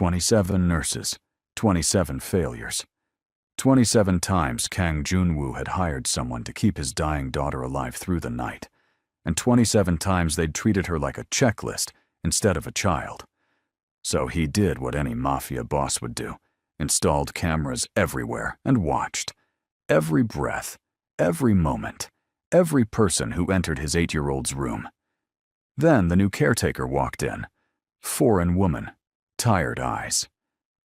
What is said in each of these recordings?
27 nurses, 27 failures. 27 times Kang Junwoo had hired someone to keep his dying daughter alive through the night, and 27 times they'd treated her like a checklist instead of a child. So he did what any mafia boss would do, installed cameras everywhere and watched. Every breath, every moment, every person who entered his 8-year-old's room. Then the new caretaker walked in. Foreign woman, tired eyes.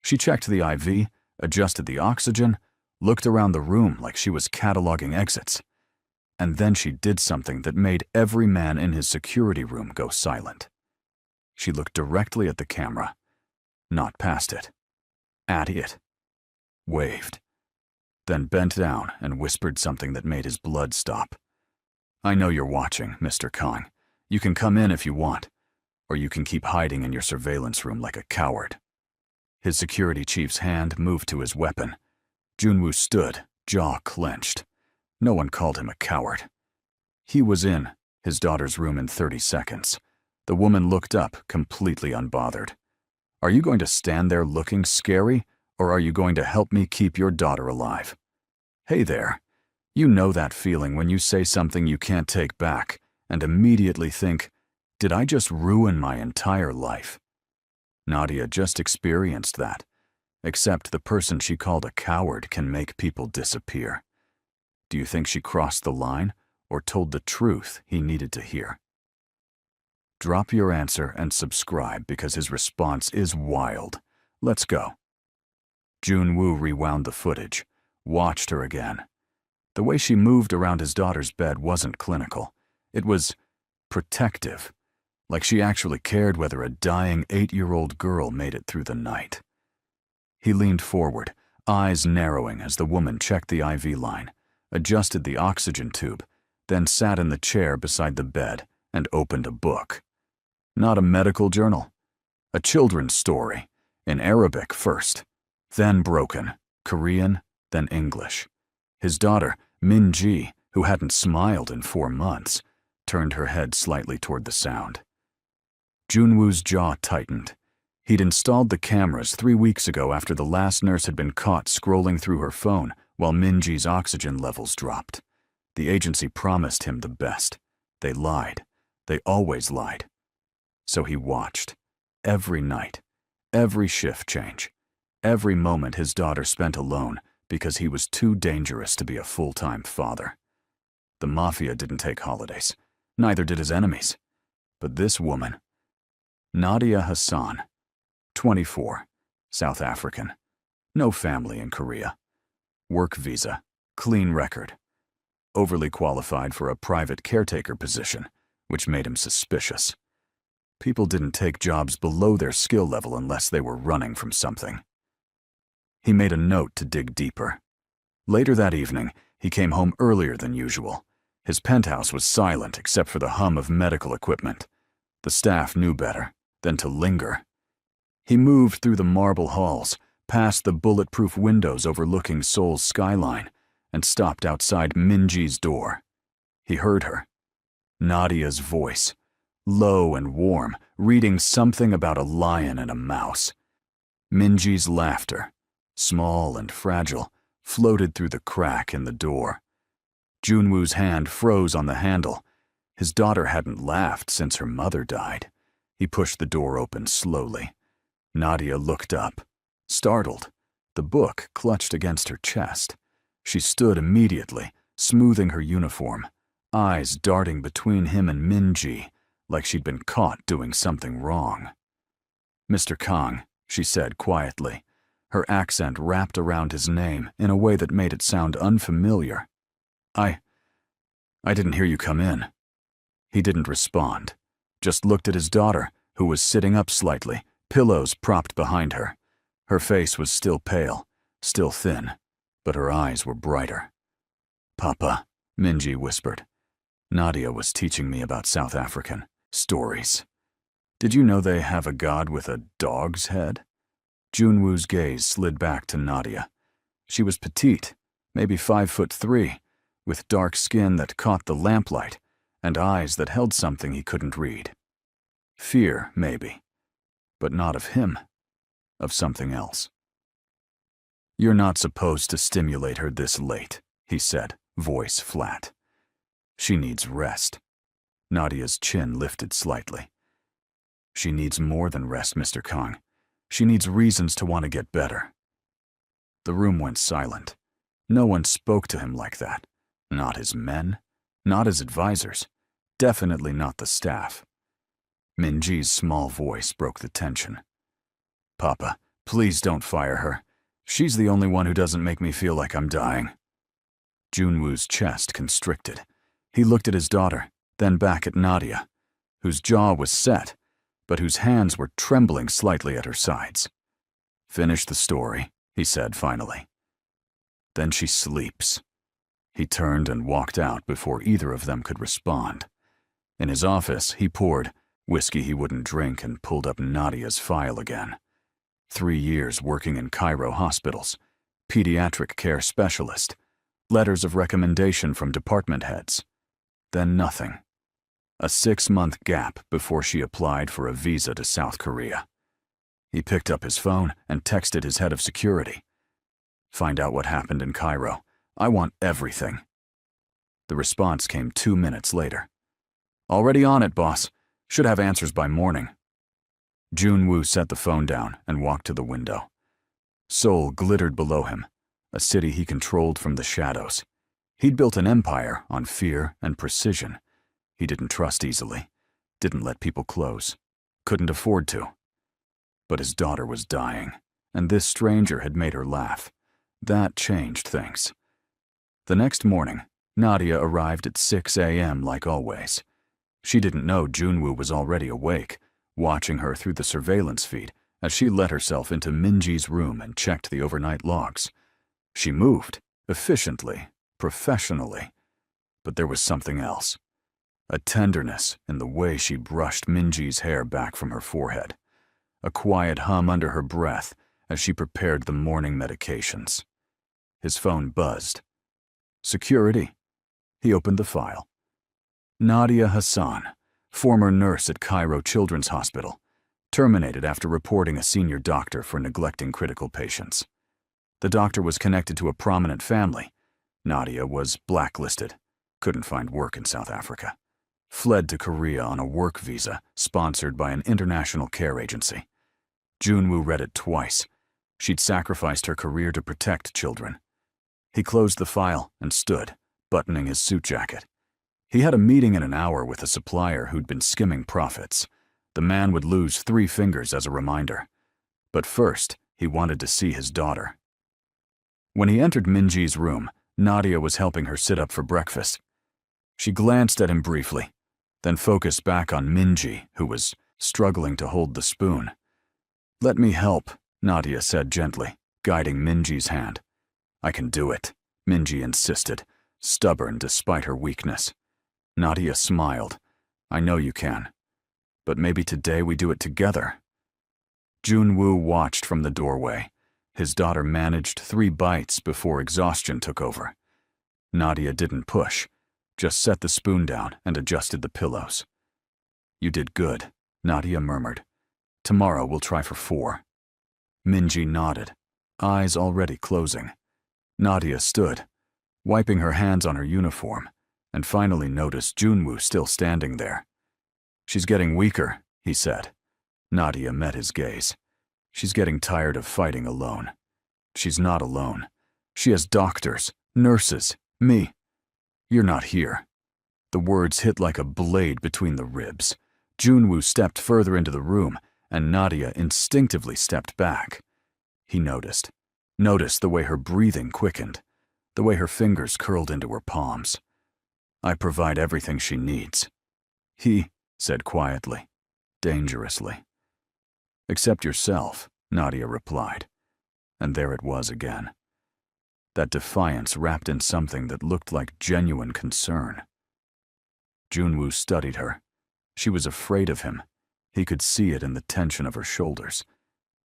She checked the IV, adjusted the oxygen, looked around the room like she was cataloging exits. And then she did something that made every man in his security room go silent. She looked directly at the camera, not past it, at it, waved, then bent down and whispered something that made his blood stop. "I know you're watching, Mr. Kang. You can come in if you want, or you can keep hiding in your surveillance room like a coward." His security chief's hand moved to his weapon. Junwoo stood, jaw clenched. No one called him a coward. He was in his daughter's room in 30 seconds. The woman looked up, completely unbothered. "Are you going to stand there looking scary, or are you going to help me keep your daughter alive?" Hey there. You know that feeling when you say something you can't take back and immediately think, did I just ruin my entire life? Nadia just experienced that, except the person she called a coward can make people disappear. Do you think she crossed the line or told the truth he needed to hear? Drop your answer and subscribe because his response is wild. Let's go. Junwoo rewound the footage, watched her again. The way she moved around his daughter's bed wasn't clinical. It was protective, like she actually cared whether a dying 8-year-old girl made it through the night. He leaned forward, eyes narrowing as the woman checked the IV line, adjusted the oxygen tube, then sat in the chair beside the bed and opened a book. Not a medical journal, a children's story, in Arabic first, then broken, Korean, then English. His daughter, Min-ji, who hadn't smiled in 4 months, turned her head slightly toward the sound. Junwoo's jaw tightened. He'd installed the cameras 3 weeks ago after the last nurse had been caught scrolling through her phone while Min-ji's oxygen levels dropped. The agency promised him the best. They lied. They always lied. So he watched. Every night. Every shift change. Every moment his daughter spent alone because he was too dangerous to be a full-time father. The mafia didn't take holidays. Neither did his enemies. But this woman, Nadia Hassan, 24, South African, no family in Korea, work visa, clean record, overly qualified for a private caretaker position, which made him suspicious. People didn't take jobs below their skill level unless they were running from something. He made a note to dig deeper. Later that evening, he came home earlier than usual. His penthouse was silent except for the hum of medical equipment. The staff knew better than to linger. He moved through the marble halls, past the bulletproof windows overlooking Seoul's skyline, and stopped outside Min-ji's door. He heard her. Nadia's voice, low and warm, reading something about a lion and a mouse. Min-ji's laughter, small and fragile, floated through the crack in the door. Junwoo's hand froze on the handle. His daughter hadn't laughed since her mother died. He pushed the door open slowly. Nadia looked up, startled. The book clutched against her chest. She stood immediately, smoothing her uniform, eyes darting between him and Min-ji, like she'd been caught doing something wrong. "Mr. Kang," she said quietly, her accent wrapped around his name in a way that made it sound unfamiliar. I didn't hear you come in." He didn't respond, just looked at his daughter, who was sitting up slightly, pillows propped behind her. Her face was still pale, still thin, but her eyes were brighter. "Papa," Min-ji whispered. "Nadia was teaching me about South African stories. Did you know they have a god with a dog's head?" Junwoo's gaze slid back to Nadia. She was petite, maybe 5'3", with dark skin that caught the lamplight and eyes that held something he couldn't read. Fear, maybe, but not of him. of something else. "You're not supposed to stimulate her this late," he said, voice flat. "She needs rest." Nadia's chin lifted slightly. "She needs more than rest, Mr. Kang. She needs reasons to want to get better." The room went silent. No one spoke to him like that. Not his men, not his advisors, definitely not the staff. Minji's small voice broke the tension. "Papa, please don't fire her. She's the only one who doesn't make me feel like I'm dying." Junwoo's chest constricted. He looked at his daughter, then back at Nadia, whose jaw was set, but whose hands were trembling slightly at her sides. "Finish the story," he said finally. "Then she sleeps." He turned and walked out before either of them could respond. In his office, he poured whiskey he wouldn't drink and pulled up Nadia's file again. 3 years working in Cairo hospitals, pediatric care specialist, letters of recommendation from department heads. Then nothing. A 6-month gap before she applied for a visa to South Korea. He picked up his phone and texted his head of security. "Find out what happened in Cairo. I want everything." The response came 2 minutes later. "Already on it, boss. Should have answers by morning." Junwoo set the phone down and walked to the window. Seoul glittered below him, a city he controlled from the shadows. He'd built an empire on fear and precision. He didn't trust easily, didn't let people close, couldn't afford to. But his daughter was dying, and this stranger had made her laugh. That changed things. The next morning, Nadia arrived at 6 a.m. like always. She didn't know Junwoo was already awake, watching her through the surveillance feed as she let herself into Minji's room and checked the overnight logs. She moved, efficiently, professionally. But there was something else. A tenderness in the way she brushed Minji's hair back from her forehead. A quiet hum under her breath as she prepared the morning medications. His phone buzzed. Security. He opened the file. Nadia Hassan, former nurse at Cairo Children's Hospital, terminated after reporting a senior doctor for neglecting critical patients. The doctor was connected to a prominent family. Nadia was blacklisted, couldn't find work in South Africa. Fled to Korea on a work visa sponsored by an international care agency. Junwoo read it twice. She'd sacrificed her career to protect children. He closed the file and stood, buttoning his suit jacket. He had a meeting in an hour with a supplier who'd been skimming profits. The man would lose 3 fingers as a reminder. But first, he wanted to see his daughter. When he entered Minji's room, Nadia was helping her sit up for breakfast. She glanced at him briefly, then focused back on Minji, who was struggling to hold the spoon. "Let me help," Nadia said gently, guiding Minji's hand. "I can do it," Minji insisted, stubborn despite her weakness. Nadia smiled. "I know you can. But maybe today we do it together." Junwoo watched from the doorway. His daughter managed 3 bites before exhaustion took over. Nadia didn't push, just set the spoon down and adjusted the pillows. "You did good," Nadia murmured. "Tomorrow we'll try for 4. Minji nodded, eyes already closing. Nadia stood, wiping her hands on her uniform, and finally noticed Junwoo still standing there. "She's getting weaker," he said. Nadia met his gaze. "She's getting tired of fighting alone." "She's not alone. She has doctors, nurses, me. You're not here." The words hit like a blade between the ribs. Junwoo stepped further into the room, and Nadia instinctively stepped back. He noticed the way her breathing quickened, the way her fingers curled into her palms. "I provide everything she needs," he said quietly, dangerously. "Except yourself," Nadia replied. And there it was again. That defiance wrapped in something that looked like genuine concern. Junwoo studied her. She was afraid of him. He could see it in the tension of her shoulders.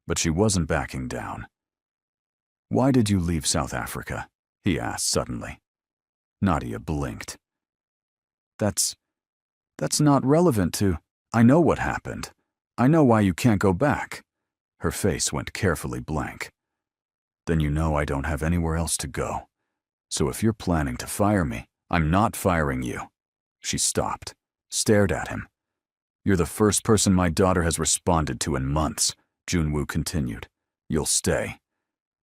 But she wasn't backing down. "Why did you leave South Africa?" he asked suddenly. Nadia blinked. That's not relevant to... I know what happened. I know why you can't go back." Her face went carefully blank. Then you know I don't have anywhere else to go. So if you're planning to fire me, I'm not firing you. She stopped, stared at him. You're the first person my daughter has responded to in months, Junwoo continued. You'll stay.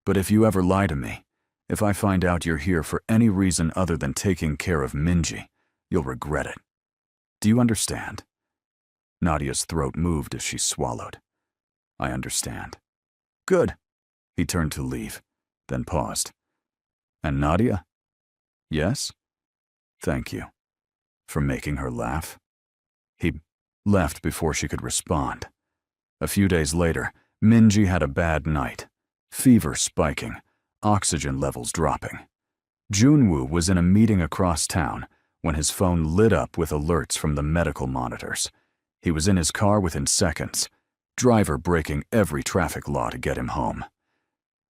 But if you ever lie to me, if I find out you're here for any reason other than taking care of Minji, you'll regret it. Do you understand? Nadia's throat moved as she swallowed. I understand. Good. He turned to leave, then paused. And Nadia? Yes? Thank you. For making her laugh? He left before she could respond. A few days later, Minji had a bad night. Fever spiking, oxygen levels dropping. Junwoo was in a meeting across town when his phone lit up with alerts from the medical monitors. He was in his car within seconds, driver breaking every traffic law to get him home.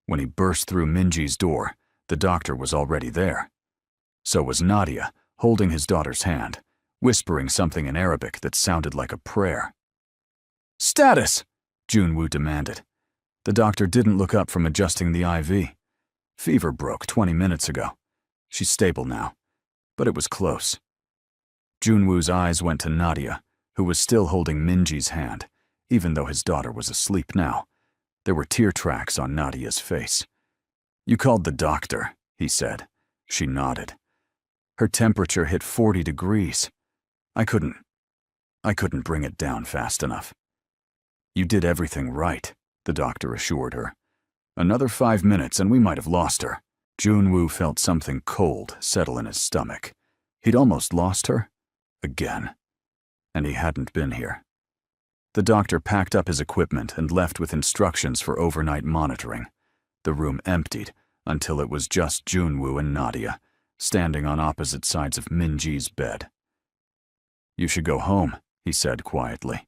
When he burst through Minji's door, the doctor was already there. So was Nadia, holding his daughter's hand, whispering something in Arabic that sounded like a prayer. Status! Junwoo demanded. The doctor didn't look up from adjusting the IV. Fever broke 20 minutes ago. She's stable now, but it was close. Junwoo's eyes went to Nadia, who was still holding Minji's hand, even though his daughter was asleep now. There were tear tracks on Nadia's face. You called the doctor, he said. She nodded. Her temperature hit 40 degrees. I couldn't bring it down fast enough. You did everything right, the doctor assured her. Another 5 minutes and we might have lost her. Junwoo felt something cold settle in his stomach. He'd almost lost her. Again. And he hadn't been here. The doctor packed up his equipment and left with instructions for overnight monitoring. The room emptied until it was just Junwoo and Nadia, standing on opposite sides of Minji's bed. You should go home, he said quietly.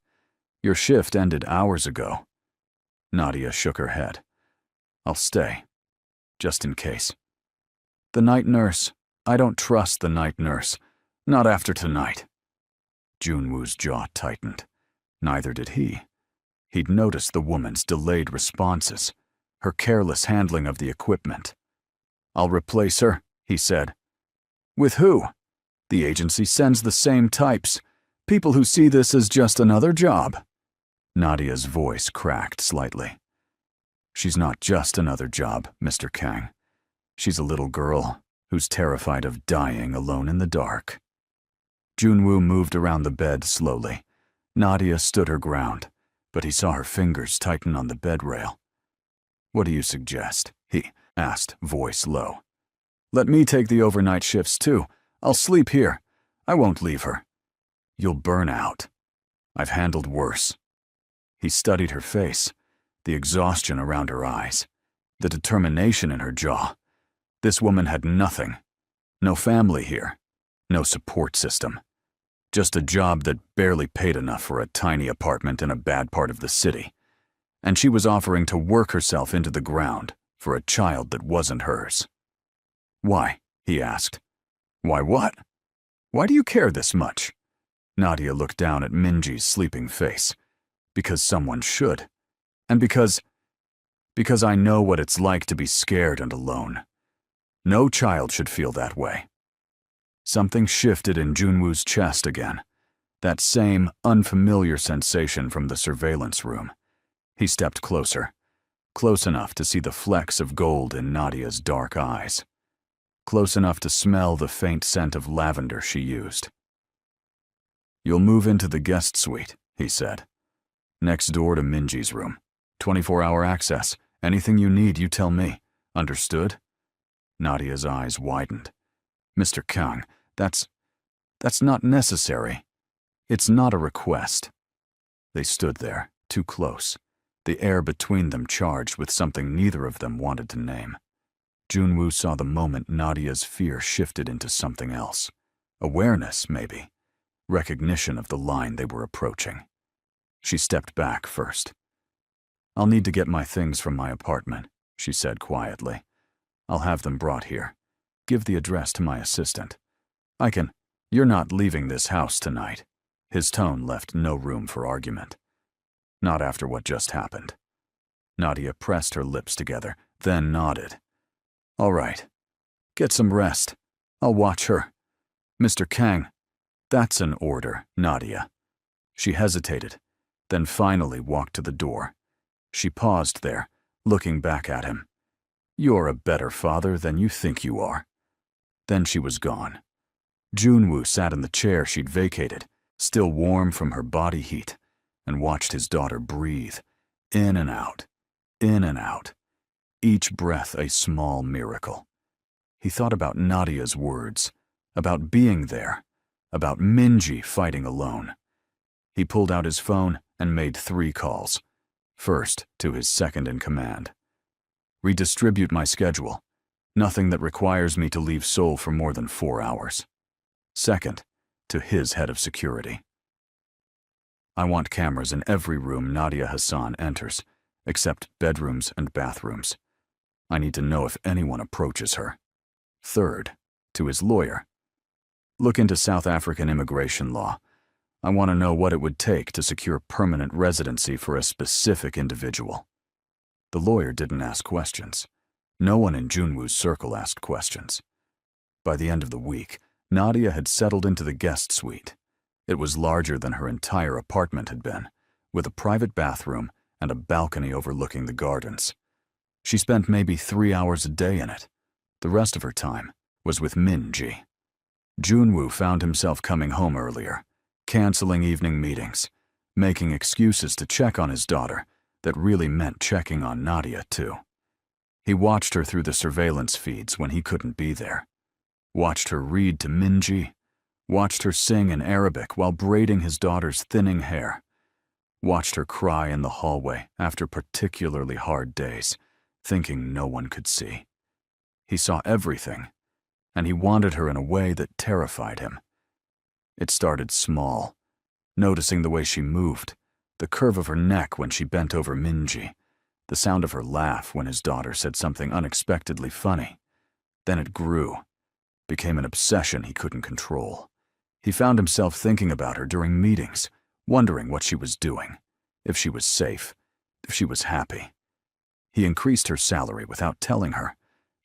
Your shift ended hours ago. Nadia shook her head. I'll stay, just in case. The night nurse, I don't trust the night nurse, not after tonight. Junwoo's jaw tightened. Neither did he. He'd noticed the woman's delayed responses, her careless handling of the equipment. I'll replace her, he said. With who? The agency sends the same types, people who see this as just another job. Nadia's voice cracked slightly. She's not just another job, Mr. Kang. She's a little girl who's terrified of dying alone in the dark. Junwoo moved around the bed slowly. Nadia stood her ground, but he saw her fingers tighten on the bed rail. What do you suggest? He asked, voice low. Let me take the overnight shifts too. I'll sleep here. I won't leave her. You'll burn out. I've handled worse. He studied her face, the exhaustion around her eyes, the determination in her jaw. This woman had nothing. No family here. No support system. Just a job that barely paid enough for a tiny apartment in a bad part of the city. And she was offering to work herself into the ground for a child that wasn't hers. Why? He asked. Why what? Why do you care this much? Nadia looked down at Minji's sleeping face. Because someone should. And because I know what it's like to be scared and alone. No child should feel that way. Something shifted in Junwoo's chest again. That same unfamiliar sensation from the surveillance room. He stepped closer. Close enough to see the flecks of gold in Nadia's dark eyes. Close enough to smell the faint scent of lavender she used. You'll move into the guest suite, he said. Next door to Minji's room. 24-hour access. Anything you need, you tell me. Understood? Nadia's eyes widened. Mr. Kang, that's not necessary. It's not a request. They stood there, too close, the air between them charged with something neither of them wanted to name. Junwoo saw the moment Nadia's fear shifted into something else. Awareness, maybe. Recognition of the line they were approaching. She stepped back first. I'll need to get my things from my apartment, she said quietly. I'll have them brought here. Give the address to my assistant. You're not leaving this house tonight. His tone left no room for argument. Not after what just happened. Nadia pressed her lips together, then nodded. All right. Get some rest. I'll watch her. Mr. Kang. That's an order, Nadia. She hesitated, then finally walked to the door. She paused there, looking back at him. You're a better father than you think you are. Then she was gone. Junwoo sat in the chair she'd vacated, still warm from her body heat, and watched his daughter breathe, in and out, in and out, each breath a small miracle. He thought about Nadia's words, about being there, about Minji fighting alone. He pulled out his phone and made 3 calls. First, to his second-in-command. Redistribute my schedule. Nothing that requires me to leave Seoul for more than 4 hours. Second, to his head of security. I want cameras in every room Nadia Hassan enters, except bedrooms and bathrooms. I need to know if anyone approaches her. Third, to his lawyer. Look into South African immigration law. I want to know what it would take to secure permanent residency for a specific individual. The lawyer didn't ask questions. No one in Junwoo's circle asked questions. By the end of the week, Nadia had settled into the guest suite. It was larger than her entire apartment had been, with a private bathroom and a balcony overlooking the gardens. She spent maybe 3 hours a day in it. The rest of her time was with Minji. Junwoo found himself coming home earlier, canceling evening meetings, making excuses to check on his daughter that really meant checking on Nadia too. He watched her through the surveillance feeds when he couldn't be there, watched her read to Minji, watched her sing in Arabic while braiding his daughter's thinning hair, watched her cry in the hallway after particularly hard days, thinking no one could see. He saw everything, and he wanted her in a way that terrified him. It started small, noticing the way she moved, the curve of her neck when she bent over Minji, the sound of her laugh when his daughter said something unexpectedly funny. Then it grew, became an obsession he couldn't control. He found himself thinking about her during meetings, wondering what she was doing, if she was safe, if she was happy. He increased her salary without telling her,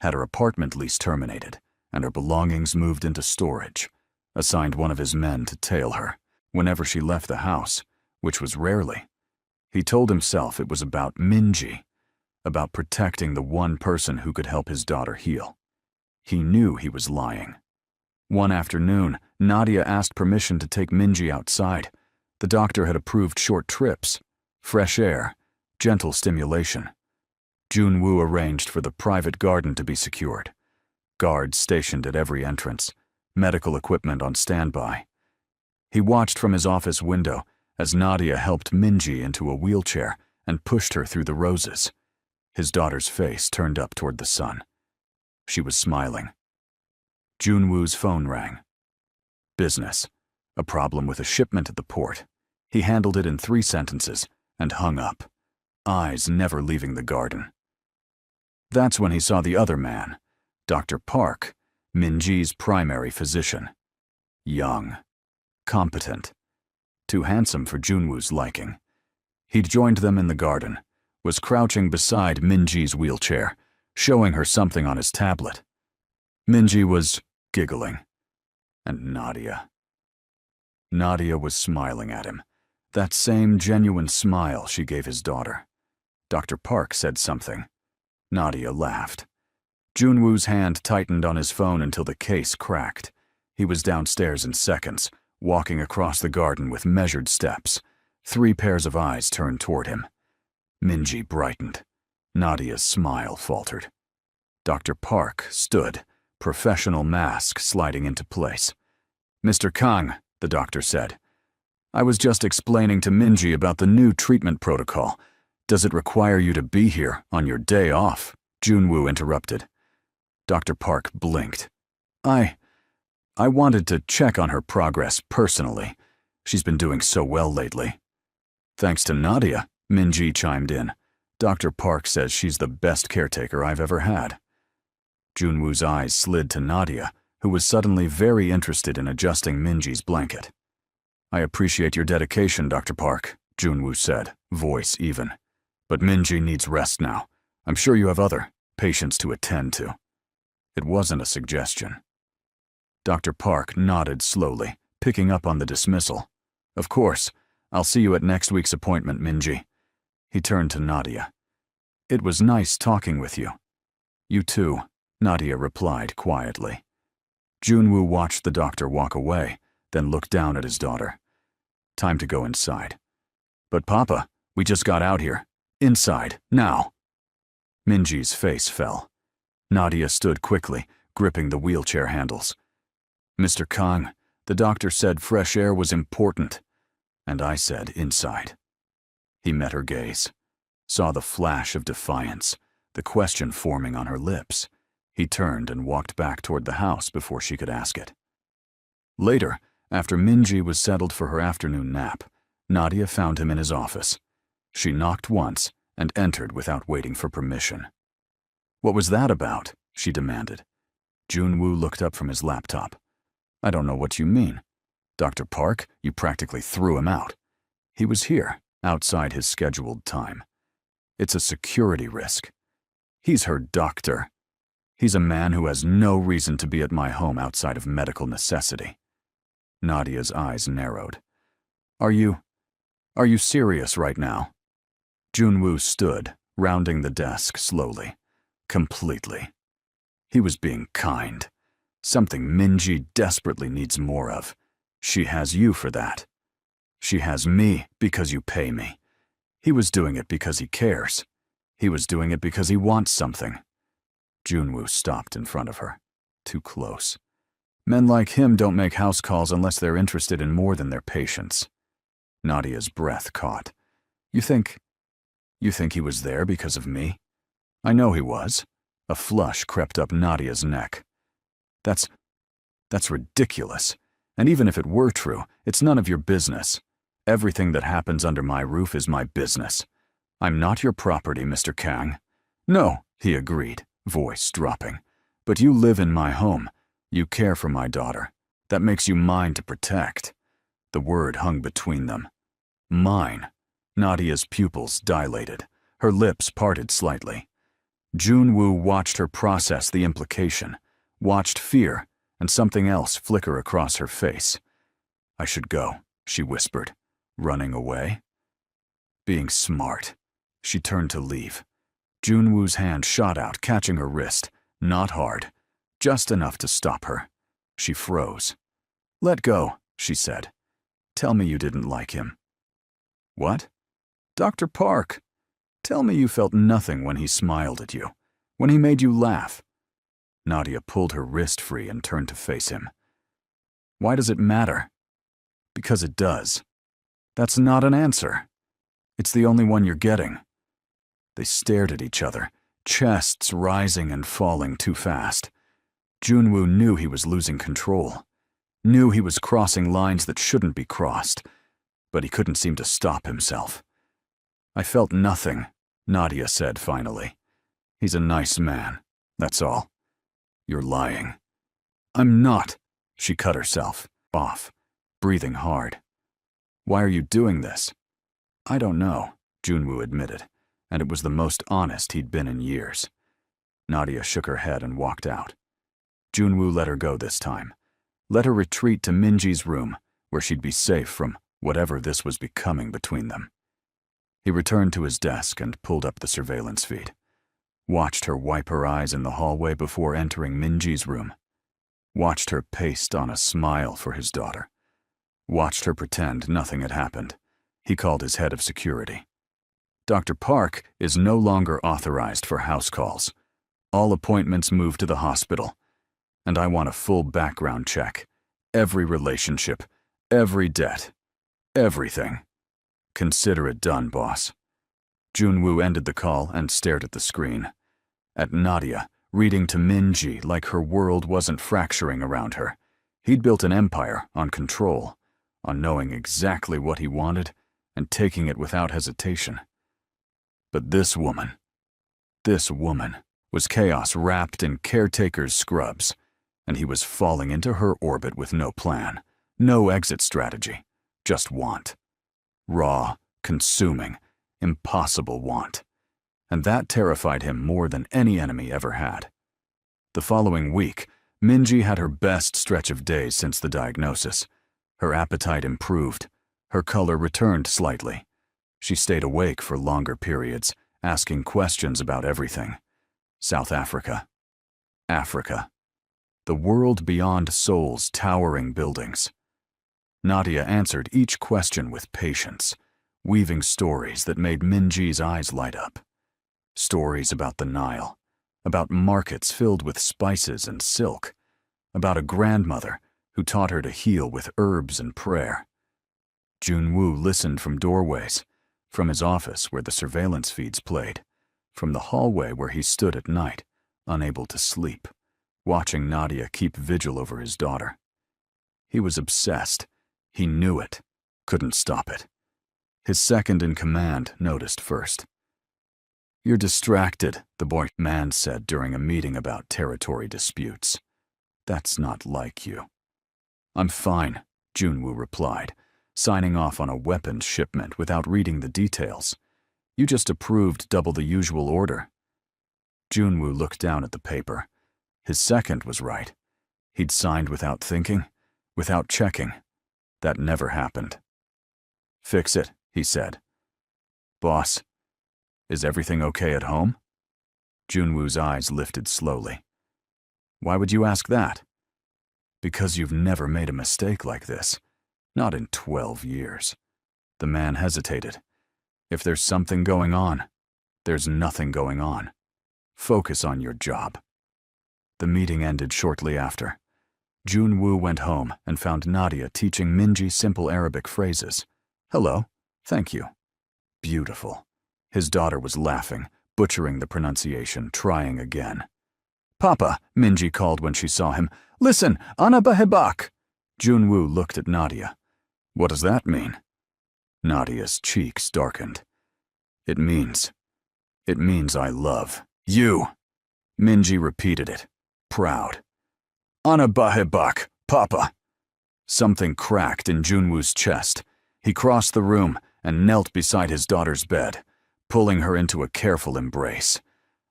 had her apartment lease terminated, and her belongings moved into storage, assigned one of his men to tail her whenever she left the house, which was rarely. He told himself it was about Minji, about protecting the one person who could help his daughter heal. He knew he was lying. One afternoon, Nadia asked permission to take Minji outside. The doctor had approved short trips, fresh air, gentle stimulation. Junwoo arranged for the private garden to be secured. Guards stationed at every entrance, medical equipment on standby. He watched from his office window as Nadia helped Minji into a wheelchair and pushed her through the roses. His daughter's face turned up toward the sun. She was smiling. Junwoo's phone rang. Business. A problem with a shipment at the port. He handled it in 3 sentences and hung up, eyes never leaving the garden. That's when he saw the other man, Dr. Park, Minji's primary physician. Young, competent, too handsome for Junwoo's liking. He'd joined them in the garden, was crouching beside Minji's wheelchair, showing her something on his tablet. Minji was giggling. And Nadia. Nadia was smiling at him, that same genuine smile she gave his daughter. Dr. Park said something. Nadia laughed. Junwoo's hand tightened on his phone until the case cracked. He was downstairs in seconds, walking across the garden with measured steps. 3 pairs of eyes turned toward him. Minji brightened. Nadia's smile faltered. Dr. Park stood, professional mask sliding into place. Mr. Kang, the doctor said. I was just explaining to Minji about the new treatment protocol. Does it require you to be here on your day off? Junwoo interrupted. Dr. Park blinked. I wanted to check on her progress personally. She's been doing so well lately. Thanks to Nadia, Minji chimed in. Dr. Park says she's the best caretaker I've ever had. Junwoo's eyes slid to Nadia, who was suddenly very interested in adjusting Minji's blanket. I appreciate your dedication, Dr. Park, Junwoo said, voice even. But Minji needs rest now. I'm sure you have other patients to attend to. It wasn't a suggestion. Dr. Park nodded slowly, picking up on the dismissal. Of course. I'll see you at next week's appointment, Minji. He turned to Nadia. It was nice talking with you. You too, Nadia replied quietly. Junwoo watched the doctor walk away, then looked down at his daughter. Time to go inside. But Papa, we just got out here. Inside, now. Minji's face fell. Nadia stood quickly, gripping the wheelchair handles. Mr. Kang, the doctor said fresh air was important. And I said inside. He met her gaze, saw the flash of defiance, the question forming on her lips. He turned and walked back toward the house before she could ask it. Later, after Minji was settled for her afternoon nap, Nadia found him in his office. She knocked once and entered without waiting for permission. What was that about? She demanded. Junwoo looked up from his laptop. I don't know what you mean. Dr. Park, you practically threw him out. He was here, outside his scheduled time. It's a security risk. He's her doctor. He's a man who has no reason to be at my home outside of medical necessity. Nadia's eyes narrowed. Are you serious right now? Junwoo stood, rounding the desk slowly. Completely. He was being kind. Something Minji desperately needs more of. She has you for that. She has me because you pay me. He was doing it because he cares. He was doing it because he wants something. Junwoo stopped in front of her. Too close. Men like him don't make house calls unless they're interested in more than their patients. Nadia's breath caught. You think he was there because of me? I know he was. A flush crept up Nadia's neck. That's ridiculous. And even if it were true, it's none of your business. Everything that happens under my roof is my business. I'm not your property, Mr. Kang. No, he agreed, voice dropping. But you live in my home. You care for my daughter. That makes you mine to protect. The word hung between them. Mine. Nadia's pupils dilated. Her lips parted slightly. Junwoo watched her process the implication, watched fear and something else flicker across her face. I should go, she whispered, running away. Being smart. She turned to leave. Junwoo's hand shot out, catching her wrist, not hard, just enough to stop her. She froze. Let go, she said. Tell me you didn't like him. What? Dr. Park. Tell me you felt nothing when he smiled at you, when he made you laugh. Nadia pulled her wrist free and turned to face him. Why does it matter? Because it does. That's not an answer. It's the only one you're getting. They stared at each other, chests rising and falling too fast. Junwoo knew he was losing control, knew he was crossing lines that shouldn't be crossed, but he couldn't seem to stop himself. I felt nothing, Nadia said finally. He's a nice man, that's all. You're lying. I'm not, she cut herself off, breathing hard. Why are you doing this? I don't know, Junwoo admitted, and it was the most honest he'd been in years. Nadia shook her head and walked out. Junwoo let her go this time. Let her retreat to Minji's room, where she'd be safe from whatever this was becoming between them. He returned to his desk and pulled up the surveillance feed. Watched her wipe her eyes in the hallway before entering Minji's room. Watched her paste on a smile for his daughter. Watched her pretend nothing had happened. He called his head of security. Dr. Park is no longer authorized for house calls. All appointments moved to the hospital. And I want a full background check. Every relationship, every debt, everything. Consider it done, boss. Junwoo ended the call and stared at the screen. At Nadia, reading to Minji like her world wasn't fracturing around her. He'd built an empire on control, on knowing exactly what he wanted and taking it without hesitation. But this woman was chaos wrapped in caretaker's scrubs, and he was falling into her orbit with no plan, no exit strategy, just want. Raw, consuming, impossible want. And that terrified him more than any enemy ever had. The following week, Minji had her best stretch of days since the diagnosis. Her appetite improved. Her color returned slightly. She stayed awake for longer periods, asking questions about everything. South Africa. Africa. The world beyond Seoul's towering buildings. Nadia answered each question with patience, weaving stories that made Minji's eyes light up. Stories about the Nile, about markets filled with spices and silk, about a grandmother who taught her to heal with herbs and prayer. Junwoo listened from doorways, from his office where the surveillance feeds played, from the hallway where he stood at night, unable to sleep, watching Nadia keep vigil over his daughter. He was obsessed. He knew it, couldn't stop it. His second-in-command noticed first. "You're distracted," the man said during a meeting about territory disputes. "That's not like you." "I'm fine," Junwoo replied, signing off on a weapons shipment without reading the details. "You just approved double the usual order." Junwoo looked down at the paper. His second was right. He'd signed without thinking, without checking. That never happened. "Fix it," he said. "Boss, is everything okay at home?" Junwoo's eyes lifted slowly. "Why would you ask that?" "Because you've never made a mistake like this. Not in 12 years. The man hesitated. "If there's something going on, there's nothing going on. Focus on your job." The meeting ended shortly after. Junwoo went home and found Nadia teaching Minji simple Arabic phrases. "Hello, thank you." "Beautiful." His daughter was laughing, butchering the pronunciation, trying again. "Papa," Minji called when she saw him. "Listen, Ana Bahebak." Junwoo looked at Nadia. "What does that mean?" Nadia's cheeks darkened. It means I love you." Minji repeated it, proud. "Ana Bahebak, Papa." Something cracked in Junwoo's chest. He crossed the room and knelt beside his daughter's bed, pulling her into a careful embrace.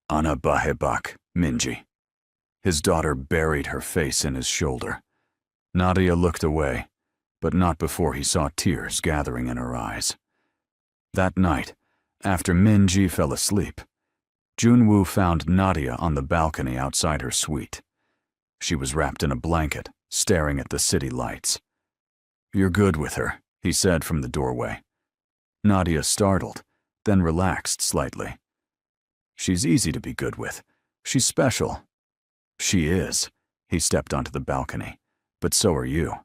"Ana Bahebak, Minji." His daughter buried her face in his shoulder. Nadia looked away, but not before he saw tears gathering in her eyes. That night, after Minji fell asleep, Junwoo found Nadia on the balcony outside her suite. She was wrapped in a blanket, staring at the city lights. "You're good with her," he said from the doorway. Nadia startled, then relaxed slightly. "She's easy to be good with. She's special." "She is." He stepped onto the balcony. "But so are you."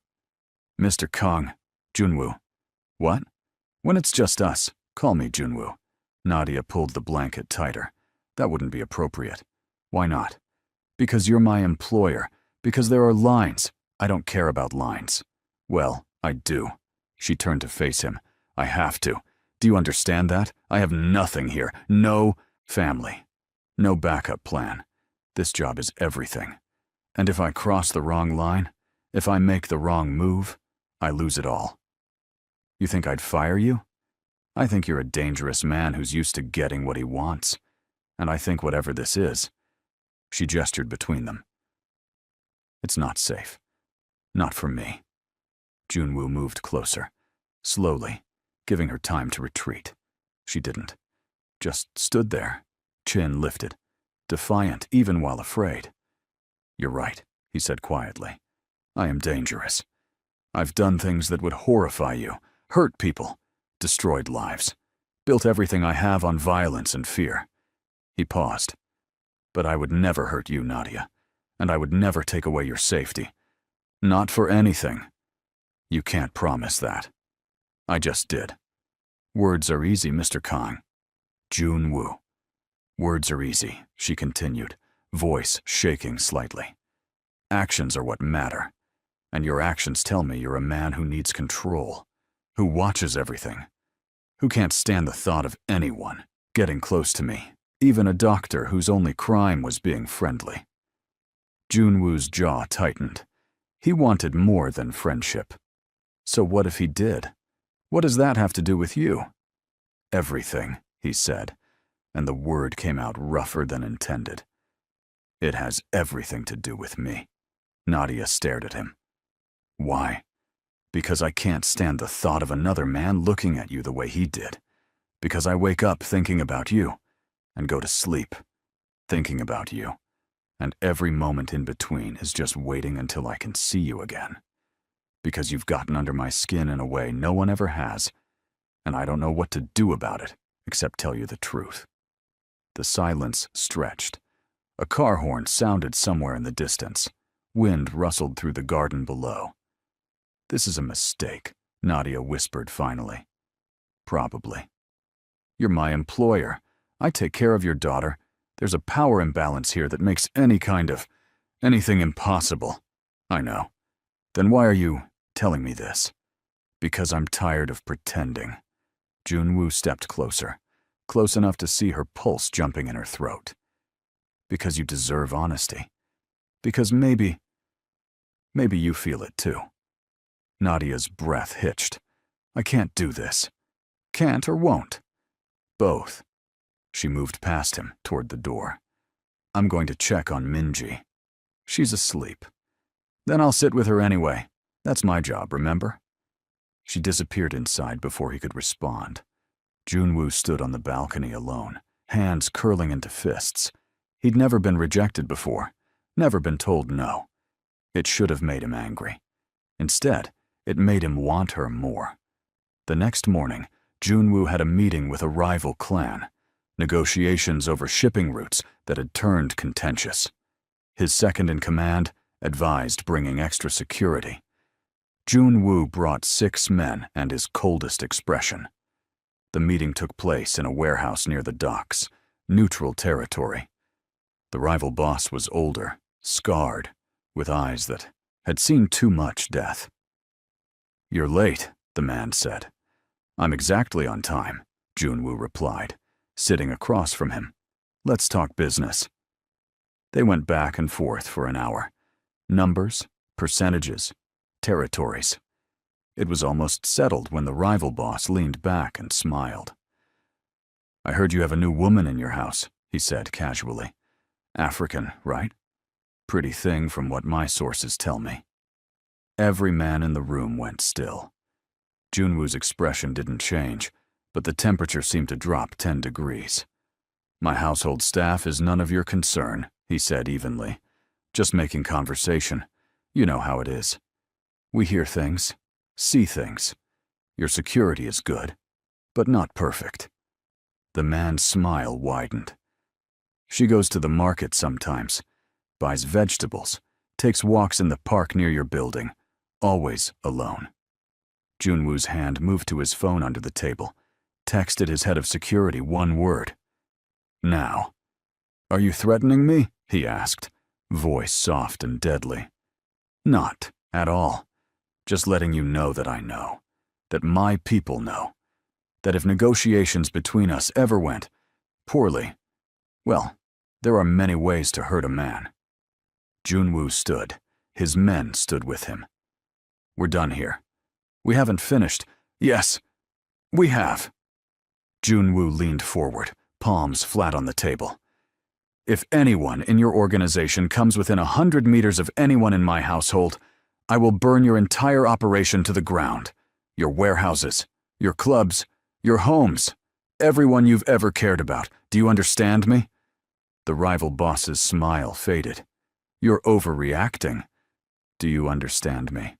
"Mr. Kang, Junwoo." "What?" "When it's just us, call me Junwoo." Nadia pulled the blanket tighter. "That wouldn't be appropriate." "Why not?" "Because you're my employer. Because there are lines. I don't care about lines." "Well, I do." She turned to face him. "I have to. Do you understand that? I have nothing here. No family. No backup plan. This job is everything. And if I cross the wrong line, if I make the wrong move, I lose it all." "You think I'd fire you?" "I think you're a dangerous man who's used to getting what he wants. And I think whatever this is," she gestured between them, "it's not safe. Not for me." Junwoo moved closer, slowly, giving her time to retreat. She didn't. Just stood there, chin lifted, defiant even while afraid. "You're right," he said quietly. "I am dangerous. I've done things that would horrify you, hurt people, destroyed lives, built everything I have on violence and fear." He paused. "But I would never hurt you, Nadia, and I would never take away your safety. Not for anything." "You can't promise that." "I just did." "Words are easy, Mr. Kang." "Junwoo." "Words are easy," she continued, voice shaking slightly. "Actions are what matter, and your actions tell me you're a man who needs control, who watches everything, who can't stand the thought of anyone getting close to me, even a doctor whose only crime was being friendly." Junwoo's jaw tightened. He wanted more than friendship. So what if he did? What does that have to do with you? everything, he said, and the word came out rougher than intended. It has everything to do with me. Nadia stared at him. Why? Because I can't stand the thought of another man looking at you the way he did. Because I wake up thinking about you, and go to sleep thinking about you, and every moment in between is just waiting until I can see you again. Because you've gotten under my skin in a way no one ever has, and I don't know what to do about it except tell you the truth. The silence stretched. A car horn sounded somewhere in the distance. Wind rustled through the garden below. This is a mistake, Nadia whispered finally. Probably. You're my employer. I take care of your daughter. There's a power imbalance here that makes anything impossible. I know. Then why are you telling me this? Because I'm tired of pretending. Junwoo stepped closer, close enough to see her pulse jumping in her throat. Because you deserve honesty. Because maybe you feel it too. Nadia's breath hitched. I can't do this. Can't or won't. Both. She moved past him, toward the door. I'm going to check on Minji. She's asleep. Then I'll sit with her anyway. That's my job, remember? She disappeared inside before he could respond. Junwoo stood on the balcony alone, hands curling into fists. He'd never been rejected before, never been told no. It should have made him angry. Instead, it made him want her more. The next morning, Junwoo had a meeting with a rival clan, negotiations over shipping routes that had turned contentious. His second-in-command advised bringing extra security. Junwoo brought 6 men and his coldest expression. The meeting took place in a warehouse near the docks, neutral territory. The rival boss was older, scarred, with eyes that had seen too much death. You're late, the man said. I'm exactly on time, Junwoo replied, sitting across from him. Let's talk business. They went back and forth for an hour. Numbers, percentages, territories. It was almost settled when the rival boss leaned back and smiled. I heard you have a new woman in your house, he said casually. African, right? Pretty thing from what my sources tell me. Every man in the room went still. Junwoo's expression didn't change, but the temperature seemed to drop 10 degrees. My household staff is none of your concern, he said evenly. Just making conversation. You know how it is. We hear things, see things. Your security is good, but not perfect. The man's smile widened. She goes to the market sometimes, buys vegetables, takes walks in the park near your building, always alone. Junwoo's hand moved to his phone under the table, texted his head of security one word. Now. Are you threatening me? He asked, voice soft and deadly. Not at all. Just letting you know that I know. That my people know. That if negotiations between us ever went poorly, well, there are many ways to hurt a man. Junwoo stood. His men stood with him. We're done here. We haven't finished. Yes, we have. Junwoo leaned forward, palms flat on the table. If anyone in your organization comes within 100 meters of anyone in my household, I will burn your entire operation to the ground. Your warehouses, your clubs, your homes, everyone you've ever cared about. Do you understand me? The rival boss's smile faded. You're overreacting. Do you understand me?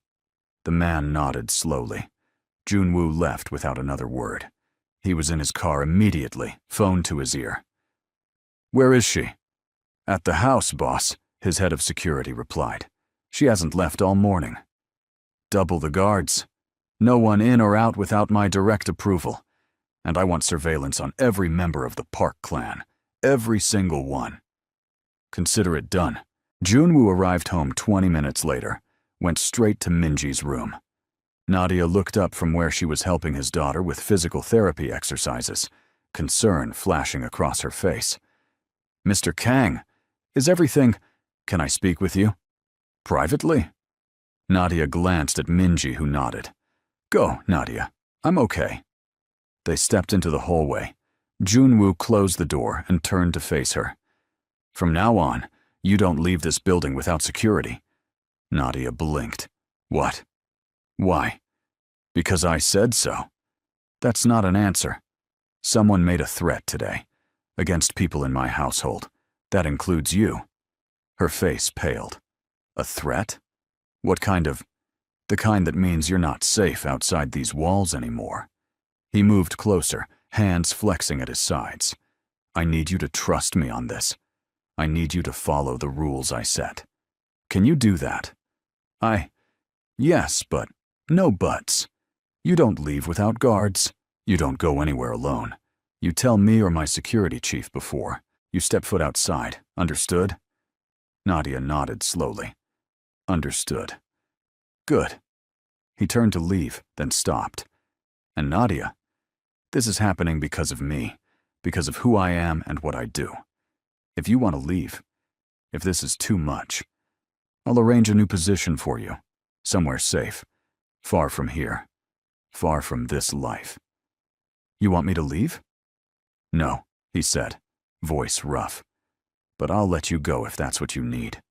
The man nodded slowly. Junwoo left without another word. He was in his car immediately, phone to his ear. Where is she? At the house, boss, his head of security replied. She hasn't left all morning. Double the guards. No one in or out without my direct approval. And I want surveillance on every member of the Park clan. Every single one. Consider it done. Junwoo arrived home 20 minutes later, went straight to Minji's room. Nadia looked up from where she was helping his daughter with physical therapy exercises, concern flashing across her face. Mr. Kang, is everything... Can I speak with you? Privately? Nadia glanced at Minji, who nodded. Go, Nadia. I'm okay. They stepped into the hallway. Junwoo closed the door and turned to face her. "From now on, you don't leave this building without security." Nadia blinked. "What? Why?" "Because I said so." "That's not an answer. Someone made a threat today, against people in my household. That includes you." Her face paled. "A threat? What kind of—" "The kind that means you're not safe outside these walls anymore." He moved closer, hands flexing at his sides. "I need you to trust me on this. I need you to follow the rules I set. Can you do that?" Yes, but no buts. You don't leave without guards. You don't go anywhere alone. You tell me or my security chief before you step foot outside. Understood?" Nadia nodded slowly. "Understood." "Good." He turned to leave, then stopped. "And Nadia, this is happening because of me, because of who I am and what I do. If you want to leave, if this is too much, I'll arrange a new position for you, somewhere safe, far from here, far from this life." "You want me to leave?" "No," he said, voice rough. "But I'll let you go if that's what you need."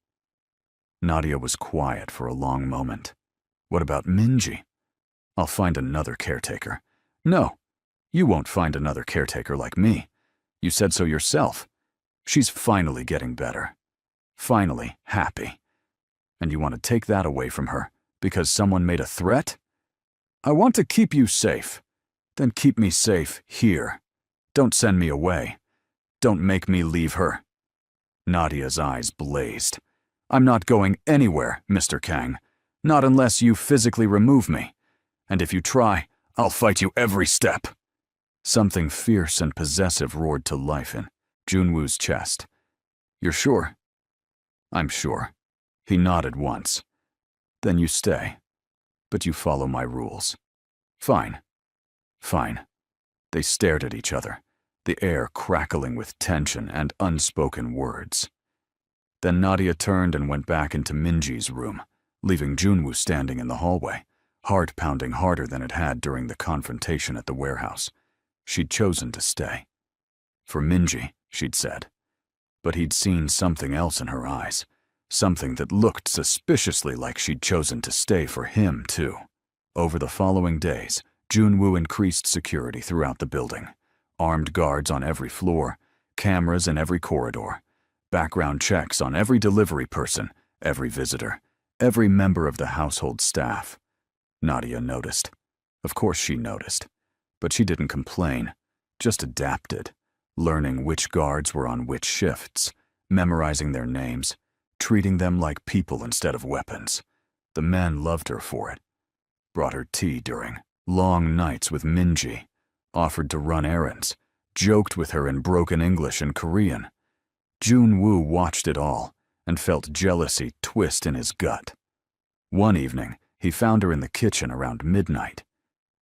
Nadia was quiet for a long moment. "What about Minji?" "I'll find another caretaker." "No, you won't find another caretaker like me. You said so yourself. She's finally getting better. Finally happy. And you want to take that away from her because someone made a threat? I want to keep you safe. Then keep me safe here. Don't send me away. Don't make me leave her." Nadia's eyes blazed. "I'm not going anywhere, Mr. Kang. Not unless you physically remove me. And if you try, I'll fight you every step." Something fierce and possessive roared to life in Junwoo's chest. "You're sure?" "I'm sure." He nodded once. "Then you stay. But you follow my rules." "Fine. Fine." They stared at each other, the air crackling with tension and unspoken words. Then Nadia turned and went back into Minji's room, leaving Junwoo standing in the hallway, heart pounding harder than it had during the confrontation at the warehouse. She'd chosen to stay. For Minji, she'd said. But he'd seen something else in her eyes, something that looked suspiciously like she'd chosen to stay for him, too. Over the following days, Junwoo increased security throughout the building. Armed guards on every floor, cameras in every corridor, background checks on every delivery person, every visitor, every member of the household staff. Nadia noticed. Of course she noticed. But she didn't complain, just adapted, learning which guards were on which shifts, memorizing their names, treating them like people instead of weapons. The men loved her for it. Brought her tea during long nights with Minji, offered to run errands, joked with her in broken English and Korean. Junwoo watched it all and felt jealousy twist in his gut. One evening, he found her in the kitchen around midnight.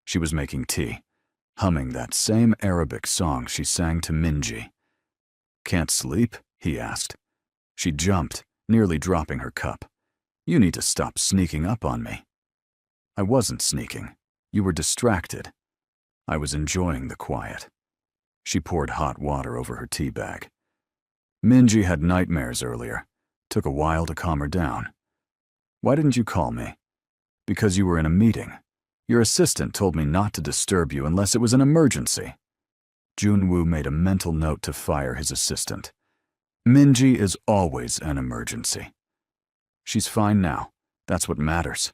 She was making tea, humming that same Arabic song she sang to Minji. "Can't sleep?" he asked. She jumped, nearly dropping her cup. "You need to stop sneaking up on me." "I wasn't sneaking. You were distracted. I was enjoying the quiet." She poured hot water over her tea bag. "Minji had nightmares earlier. Took a while to calm her down." "Why didn't you call me?" "Because you were in a meeting. Your assistant told me not to disturb you unless it was an emergency." Junwoo made a mental note to fire his assistant. Minji is always an emergency. "She's fine now. That's what matters."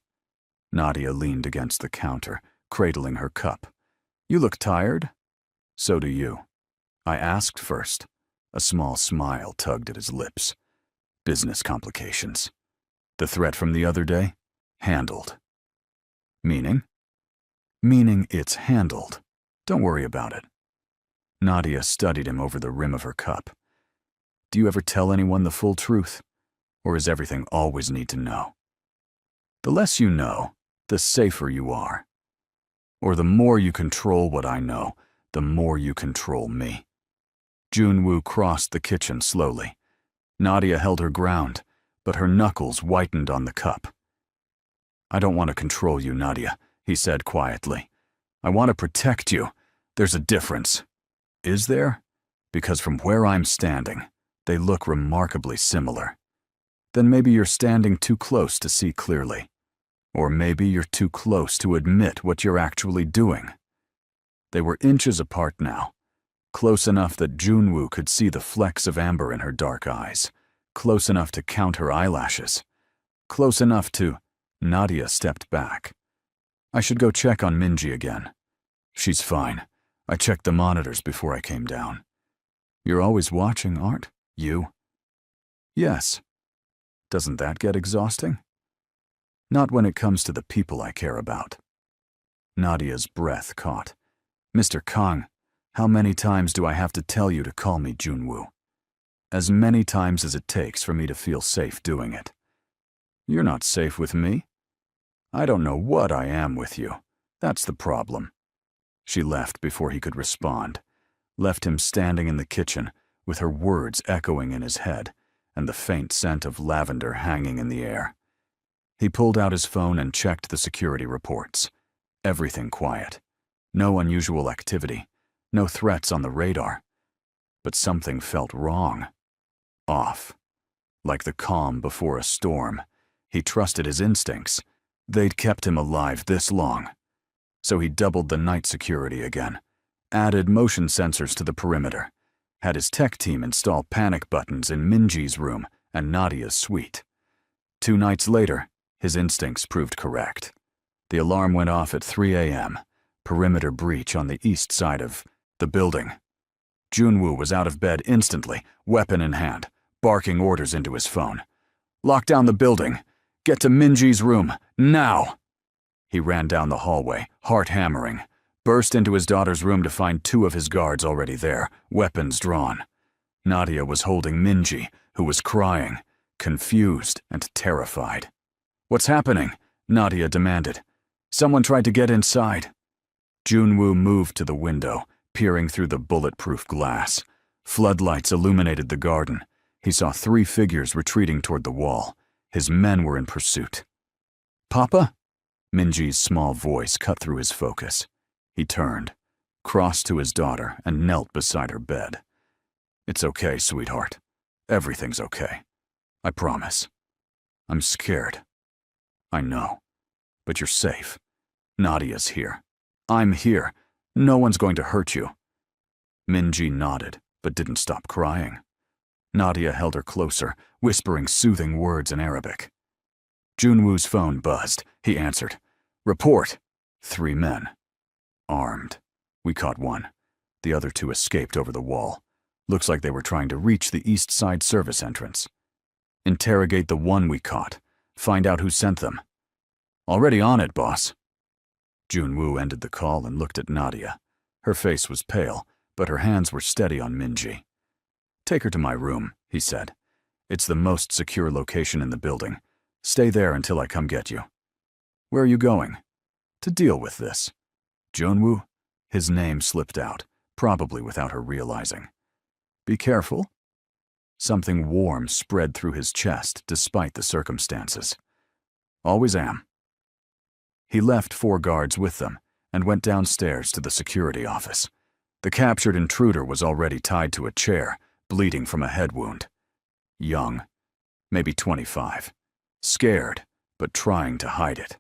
Nadia leaned against the counter, cradling her cup. "You look tired?" "So do you." "I asked first." A small smile tugged at his lips. "Business complications. The threat from the other day? Handled." "Meaning?" "Meaning it's handled. Don't worry about it." Nadia studied him over the rim of her cup. "Do you ever tell anyone the full truth? Or is everything always need to know?" "The less you know, the safer you are. Or the more you control what I know, the more you control me." Junwoo crossed the kitchen slowly. Nadia held her ground, but her knuckles whitened on the cup. "I don't want to control you, Nadia," he said quietly. "I want to protect you, There's a difference. Is there? Because from where I'm standing, they look remarkably similar. Then maybe you're standing too close to see clearly. Or maybe you're too close to admit what you're actually doing. They were inches apart now, close enough that Junwoo could see the flecks of amber in her dark eyes, close enough to count her eyelashes, close enough to... Nadia stepped back. I should go check on Minji again. She's fine. I checked the monitors before I came down. You're always watching, aren't you? Yes. Doesn't that get exhausting? Not when it comes to the people I care about. Nadia's breath caught. Mr. Kang, how many times do I have to tell you to call me Junwoo? As many times as it takes for me to feel safe doing it. You're not safe with me. I don't know what I am with you. That's the problem. She left before he could respond, left him standing in the kitchen with her words echoing in his head and the faint scent of lavender hanging in the air. He pulled out his phone and checked the security reports. Everything quiet. No unusual activity. No threats on the radar. But something felt wrong. Off. Like the calm before a storm. He trusted his instincts. They'd kept him alive this long. So he doubled the night security again, added motion sensors to the perimeter, had his tech team install panic buttons in Minji's room and Nadia's suite. 2 nights later, his instincts proved correct. The alarm went off at 3 a.m., perimeter breach on the east side of the building. Junwoo was out of bed instantly, weapon in hand, barking orders into his phone. Lock down the building. Get to Minji's room, now! He ran down the hallway, heart hammering, burst into his daughter's room to find 2 of his guards already there, weapons drawn. Nadia was holding Minji, who was crying, confused and terrified. What's happening? Nadia demanded. Someone tried to get inside. Junwoo moved to the window, peering through the bulletproof glass. Floodlights illuminated the garden. He saw 3 figures retreating toward the wall. His men were in pursuit. Papa? Minji's small voice cut through his focus. He turned, crossed to his daughter, and knelt beside her bed. It's okay, sweetheart. Everything's okay. I promise. I'm scared. I know. But you're safe. Nadia's here. I'm here. No one's going to hurt you. Minji nodded, but didn't stop crying. Nadia held her closer, whispering soothing words in Arabic. Junwoo's phone buzzed. He answered. Report. 3 men. Armed. We caught 1. The other 2 escaped over the wall. Looks like they were trying to reach the east side service entrance. Interrogate the 1 we caught. Find out who sent them. Already on it, boss. Junwoo ended the call and looked at Nadia. Her face was pale, but her hands were steady on Minji. Take her to my room, he said. It's the most secure location in the building. Stay there until I come get you. Where are you going? To deal with this. Junwoo? His name slipped out, probably without her realizing. Be careful. Something warm spread through his chest despite the circumstances. Always am. He left 4 guards with them and went downstairs to the security office. The captured intruder was already tied to a chair, bleeding from a head wound. Young, maybe 25. Scared, but trying to hide it.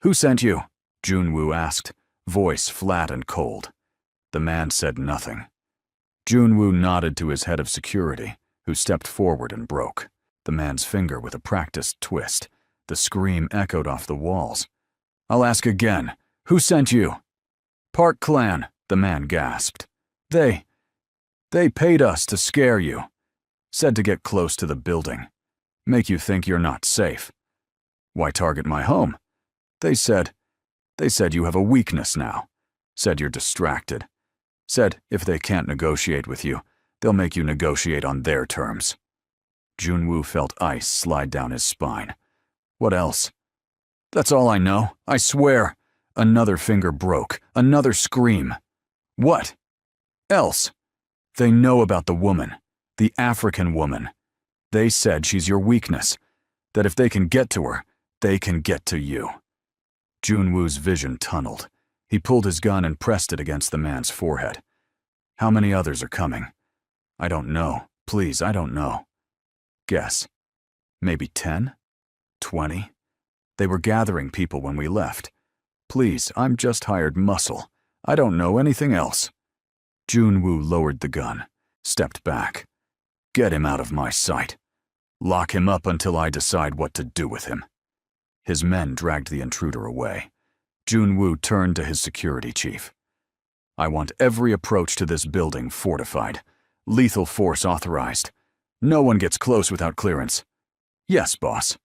Who sent you? Junwoo asked, voice flat and cold. The man said nothing. Junwoo nodded to his head of security, who stepped forward and broke, the man's finger with a practiced twist. The scream echoed off the walls. I'll ask again. Who sent you? Park Clan, the man gasped. They paid us to scare you. Said to get close to the building. Make you think you're not safe. Why target my home? They said you have a weakness now. Said you're distracted. Said if they can't negotiate with you, they'll make you negotiate on their terms. Junwoo felt ice slide down his spine. What else? That's all I know, I swear. Another finger broke, another scream. What else? They know about the woman, the African woman. They said she's your weakness, that if they can get to her, they can get to you. Junwoo's vision tunneled. He pulled his gun and pressed it against the man's forehead. How many others are coming? I don't know. Please, I don't know. Guess. Maybe 10? 20? They were gathering people when we left. Please, I'm just hired muscle. I don't know anything else. Junwoo lowered the gun, stepped back. Get him out of my sight. Lock him up until I decide what to do with him. His men dragged the intruder away. Junwoo turned to his security chief. I want every approach to this building fortified. Lethal force authorized. No one gets close without clearance. Yes, boss.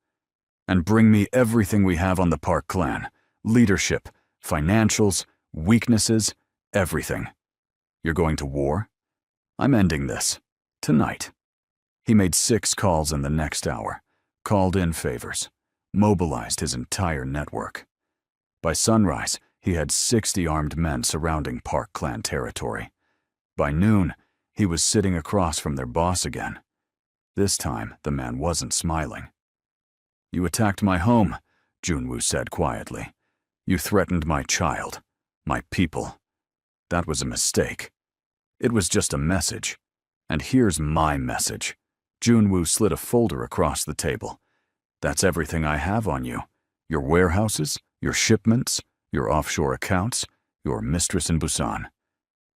And bring me everything we have on the Park clan. Leadership, financials, weaknesses, everything. You're going to war? I'm ending this. Tonight. He made 6 calls in the next hour, called in favors, mobilized his entire network. By sunrise, he had 60 armed men surrounding Park clan territory. By noon, he was sitting across from their boss again. This time, the man wasn't smiling. You attacked my home, Junwoo said quietly. You threatened my child, my people. That was a mistake. It was just a message. And here's my message. Junwoo slid a folder across the table. That's everything I have on you. Your warehouses, your shipments, your offshore accounts, your mistress in Busan.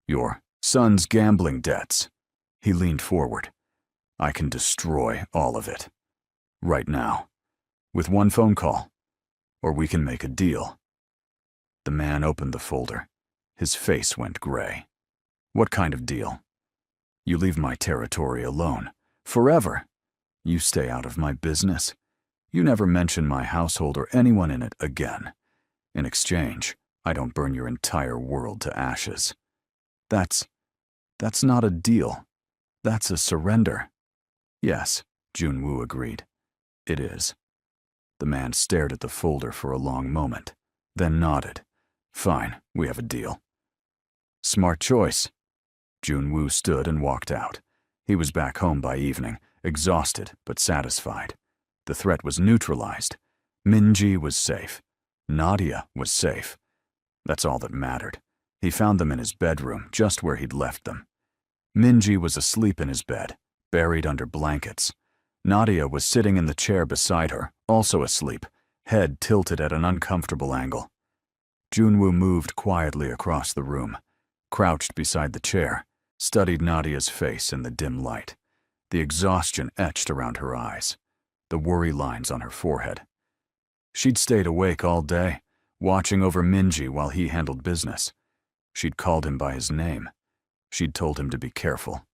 Your son's gambling debts. He leaned forward. I can destroy all of it. Right now. With one phone call. Or we can make a deal. The man opened the folder. His face went gray. What kind of deal? You leave my territory alone. Forever. You stay out of my business. You never mention my household or anyone in it again. In exchange, I don't burn your entire world to ashes. That's not a deal. That's a surrender. Yes, Junwoo agreed. It is. The man stared at the folder for a long moment, then nodded. Fine, we have a deal. Smart choice. Junwoo stood and walked out. He was back home by evening, exhausted but satisfied. The threat was neutralized. Minji was safe. Nadia was safe. That's all that mattered. He found them in his bedroom, just where he'd left them. Minji was asleep in his bed, buried under blankets. Nadia was sitting in the chair beside her, also asleep, head tilted at an uncomfortable angle. Junwoo moved quietly across the room, crouched beside the chair, studied Nadia's face in the dim light. The exhaustion etched around her eyes, the worry lines on her forehead. She'd stayed awake all day, watching over Minji while he handled business. She'd called him by his name. She'd told him to be careful.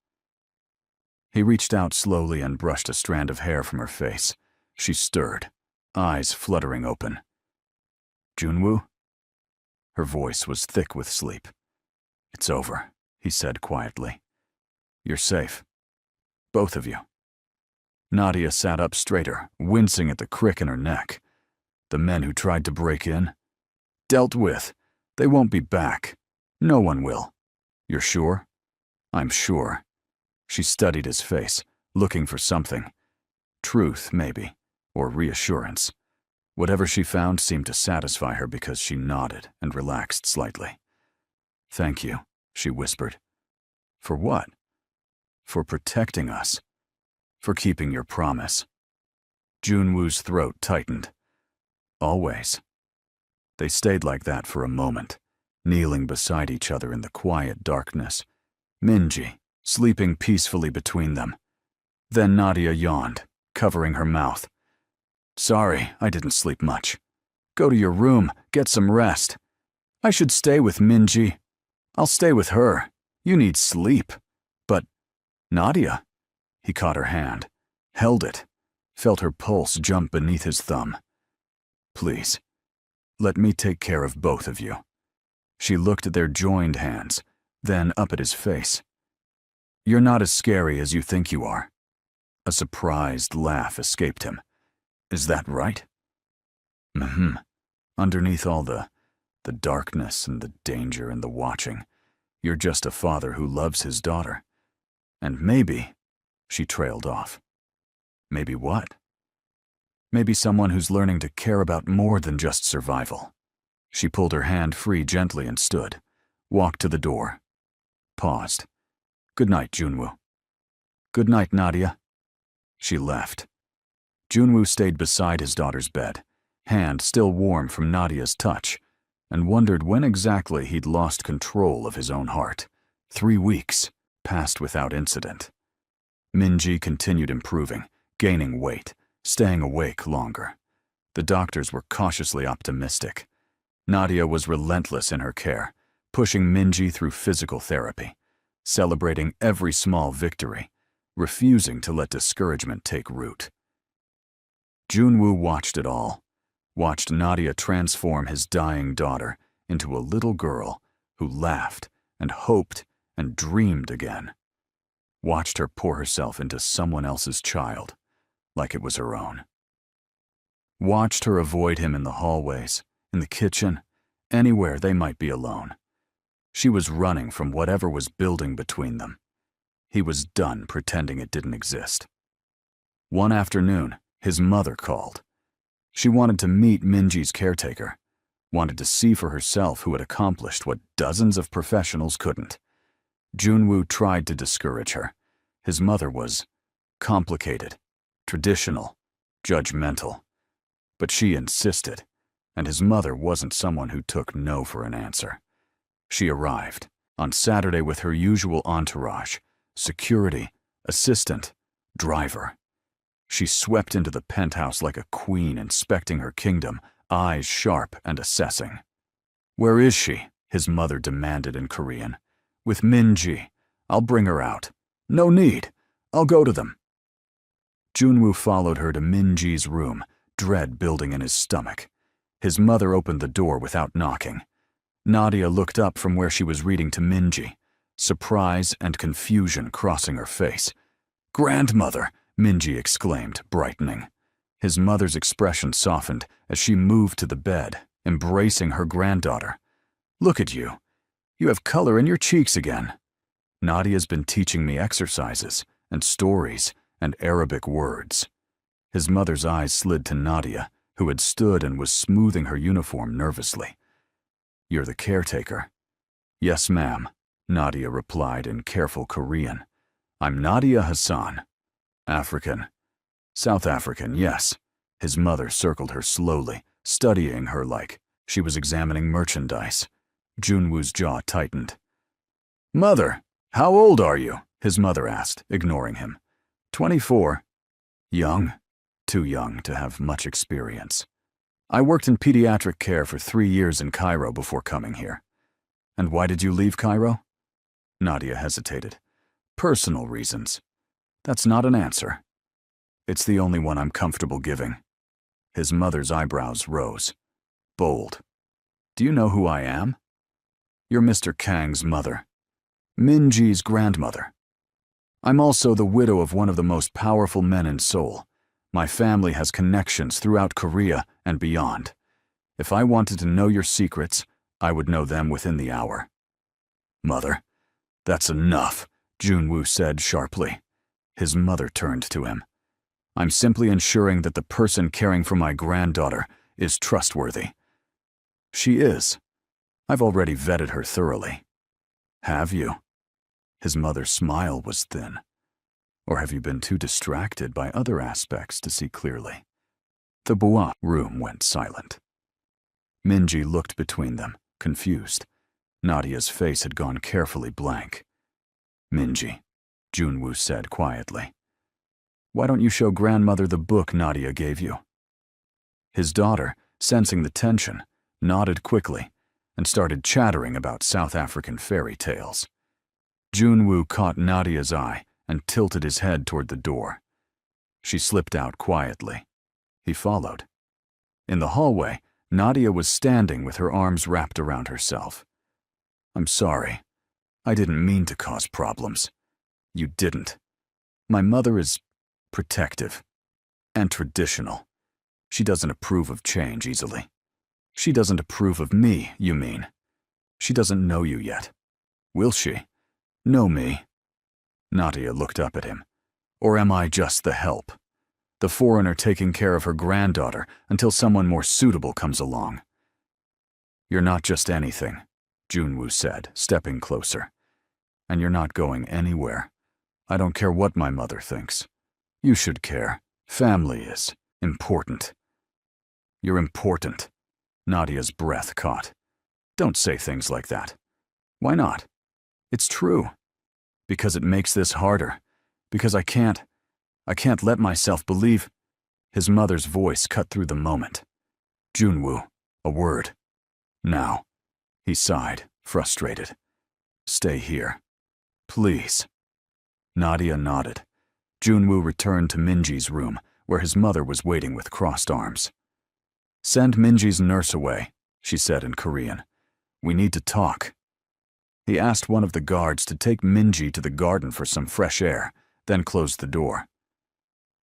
He reached out slowly and brushed a strand of hair from her face. She stirred, eyes fluttering open. Junwoo? Her voice was thick with sleep. It's over, he said quietly. You're safe. Both of you. Nadia sat up straighter, wincing at the crick in her neck. The men who tried to break in? Dealt with. They won't be back. No one will. You're sure? I'm sure. She studied his face, looking for something. Truth, maybe, or reassurance. Whatever she found seemed to satisfy her because she nodded and relaxed slightly. Thank you, she whispered. For what? For protecting us. For keeping your promise. Junwoo's throat tightened. Always. They stayed like that for a moment, kneeling beside each other in the quiet darkness. Minji, sleeping peacefully between them. Then Nadia yawned, covering her mouth. Sorry, I didn't sleep much. Go to your room, get some rest. I should stay with Minji. I'll stay with her. You need sleep. But, Nadia? He caught her hand, held it, felt her pulse jump beneath his thumb. Please, let me take care of both of you. She looked at their joined hands, then up at his face. You're not as scary as you think you are. A surprised laugh escaped him. Is that right? Underneath all the darkness and the danger and the watching, you're just a father who loves his daughter. And maybe, she trailed off. Maybe what? Maybe someone who's learning to care about more than just survival. She pulled her hand free gently and stood, walked to the door, paused. "Good night, Junwoo." "Good night, Nadia." She left. Junwoo stayed beside his daughter's bed, hand still warm from Nadia's touch, and wondered when exactly he'd lost control of his own heart. 3 weeks passed without incident. Minji continued improving, gaining weight, staying awake longer. The doctors were cautiously optimistic. Nadia was relentless in her care, pushing Minji through physical therapy, celebrating every small victory, refusing to let discouragement take root. Junwoo watched it all, watched Nadia transform his dying daughter into a little girl who laughed and hoped and dreamed again. Watched her pour herself into someone else's child, like it was her own. Watched her avoid him in the hallways, in the kitchen, anywhere they might be alone. She was running from whatever was building between them. He was done pretending it didn't exist. One afternoon, his mother called. She wanted to meet Minji's caretaker, wanted to see for herself who had accomplished what dozens of professionals couldn't. Junwoo tried to discourage her. His mother was complicated, traditional, judgmental. But she insisted, and his mother wasn't someone who took no for an answer. She arrived on Saturday with her usual entourage, security, assistant, driver. She swept into the penthouse like a queen inspecting her kingdom, eyes sharp and assessing. "Where is she?" his mother demanded in Korean. "With Minji. I'll bring her out." "No need. I'll go to them." Junwoo followed her to Minji's room, dread building in his stomach. His mother opened the door without knocking. Nadia looked up from where she was reading to Minji, surprise and confusion crossing her face. "Grandmother!" Minji exclaimed, brightening. His mother's expression softened as she moved to the bed, embracing her granddaughter. "Look at you. You have color in your cheeks again." "Nadia's been teaching me exercises and stories and Arabic words." His mother's eyes slid to Nadia, who had stood and was smoothing her uniform nervously. "You're the caretaker?" "Yes, ma'am," Nadia replied in careful Korean. "I'm Nadia Hassan. African. South African, yes." His mother circled her slowly, studying her like she was examining merchandise. Junwoo's jaw tightened. "Mother, how old are you?" his mother asked, ignoring him. 24. "Young? Too young to have much experience. I worked in pediatric care for 3 years in Cairo before coming here." "And why did you leave Cairo?" Nadia hesitated. "Personal reasons." "That's not an answer." "It's the only one I'm comfortable giving." His mother's eyebrows rose. Bold. "Do you know who I am?" "You're Mr. Kang's mother. Minji's grandmother. I'm also the widow of one of the most powerful men in Seoul. My family has connections throughout Korea and beyond. If I wanted to know your secrets, I would know them within the hour." "Mother, that's enough," Junwoo said sharply. His mother turned to him. "I'm simply ensuring that the person caring for my granddaughter is trustworthy." "She is. I've already vetted her thoroughly." "Have you?" His mother's smile was thin. "Or have you been too distracted by other aspects to see clearly?" The Bois room went silent. Minji looked between them, confused. Nadia's face had gone carefully blank. "Minji," Junwoo said quietly, "why don't you show grandmother the book Nadia gave you?" His daughter, sensing the tension, nodded quickly and started chattering about South African fairy tales. Junwoo caught Nadia's eye and tilted his head toward the door. She slipped out quietly. He followed. In the hallway, Nadia was standing with her arms wrapped around herself. "I'm sorry. I didn't mean to cause problems." "You didn't. My mother is protective and traditional. She doesn't approve of change easily." "She doesn't approve of me, you mean? She doesn't know you yet. Will she? Know me?" Nadia looked up at him. "Or am I just the help? The foreigner taking care of her granddaughter until someone more suitable comes along?" You're not just anything, Junwoo said, stepping closer. And you're not going anywhere. I don't care what my mother thinks. You should care. Family is important. You're important. Nadia's breath caught. Don't say things like that. Why not? It's true. Because it makes this harder. Because I can't let myself believe. His mother's voice cut through the moment. Junwoo, a word. Now. He sighed, frustrated. Stay here. Please. Nadia nodded. Junwoo returned to Minji's room, where his mother was waiting with crossed arms. Send Minji's nurse away, she said in Korean. We need to talk. He asked one of the guards to take Minji to the garden for some fresh air, then closed the door.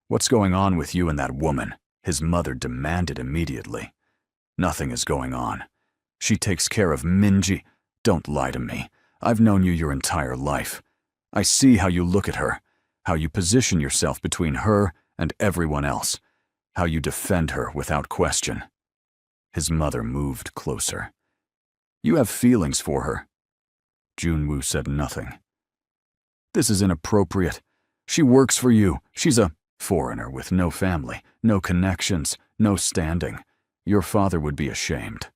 What's going on with you and that woman? His mother demanded immediately. Nothing is going on. She takes care of Minji. Don't lie to me. I've known you your entire life. I see how you look at her, how you position yourself between her and everyone else, how you defend her without question. His mother moved closer. You have feelings for her. Junwoo said nothing. This is inappropriate. She works for you. She's a foreigner with no family, no connections, no standing. Your father would be ashamed.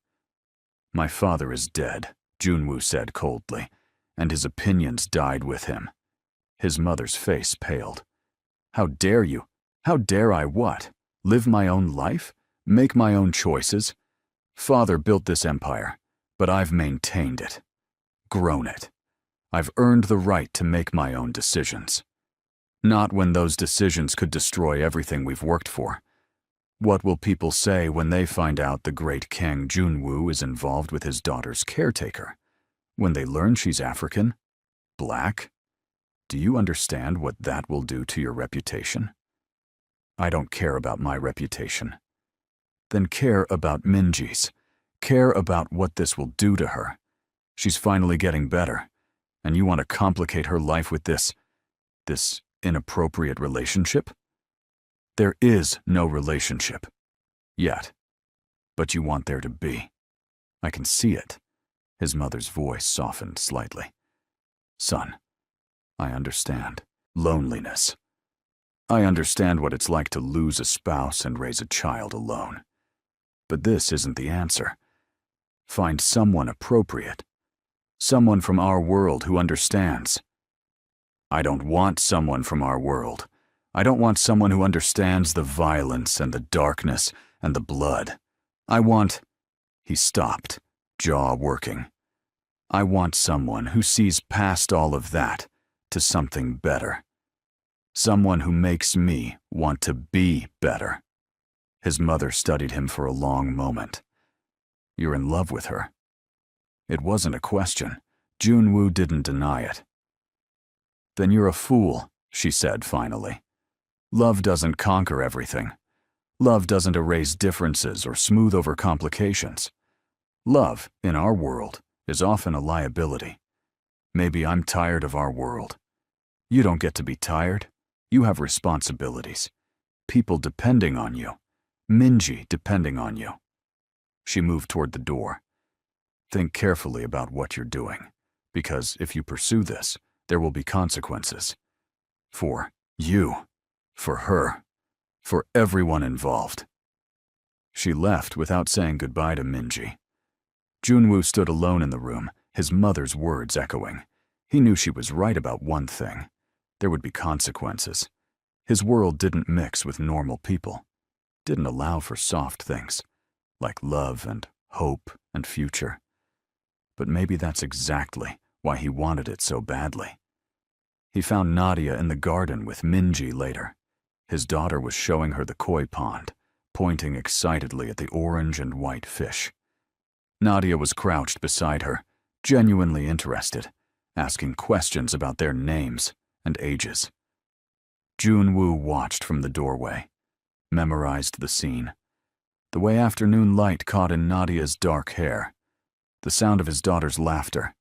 My father is dead, Junwoo said coldly, and his opinions died with him. His mother's face paled. How dare you? How dare I what? Live my own life? Make my own choices? Father built this empire, but I've maintained it. Grown it. I've earned the right to make my own decisions. Not when those decisions could destroy everything we've worked for. What will people say when they find out the great Kang Junwoo is involved with his daughter's caretaker? When they learn she's African? Black? Do you understand what that will do to your reputation? I don't care about my reputation. Then care about Minji's. Care about what this will do to her. She's finally getting better, and you want to complicate her life with this inappropriate relationship? There is no relationship. Yet. But you want there to be. I can see it. His mother's voice softened slightly. Son, I understand. Loneliness. I understand what it's like to lose a spouse and raise a child alone. But this isn't the answer. Find someone appropriate. Someone from our world who understands. I don't want someone from our world. I don't want someone who understands the violence and the darkness and the blood. I want... He stopped, jaw working. I want someone who sees past all of that to something better. Someone who makes me want to be better. His mother studied him for a long moment. You're in love with her. It wasn't a question. Junwoo didn't deny it. Then you're a fool, she said finally. Love doesn't conquer everything. Love doesn't erase differences or smooth over complications. Love, in our world, is often a liability. Maybe I'm tired of our world. You don't get to be tired. You have responsibilities. People depending on you. Minji depending on you. She moved toward the door. Think carefully about what you're doing, because if you pursue this, there will be consequences. For you, for her, for everyone involved. She left without saying goodbye to Minji. Junwoo stood alone in the room, his mother's words echoing. He knew she was right about one thing. There would be consequences. His world didn't mix with normal people, didn't allow for soft things, like love and hope and future. But maybe that's exactly why he wanted it so badly. He found Nadia in the garden with Minji later. His daughter was showing her the koi pond, pointing excitedly at the orange and white fish. Nadia was crouched beside her, genuinely interested, asking questions about their names and ages. Junwoo watched from the doorway, memorized the scene. The way afternoon light caught in Nadia's dark hair, the sound of his daughter's laughter,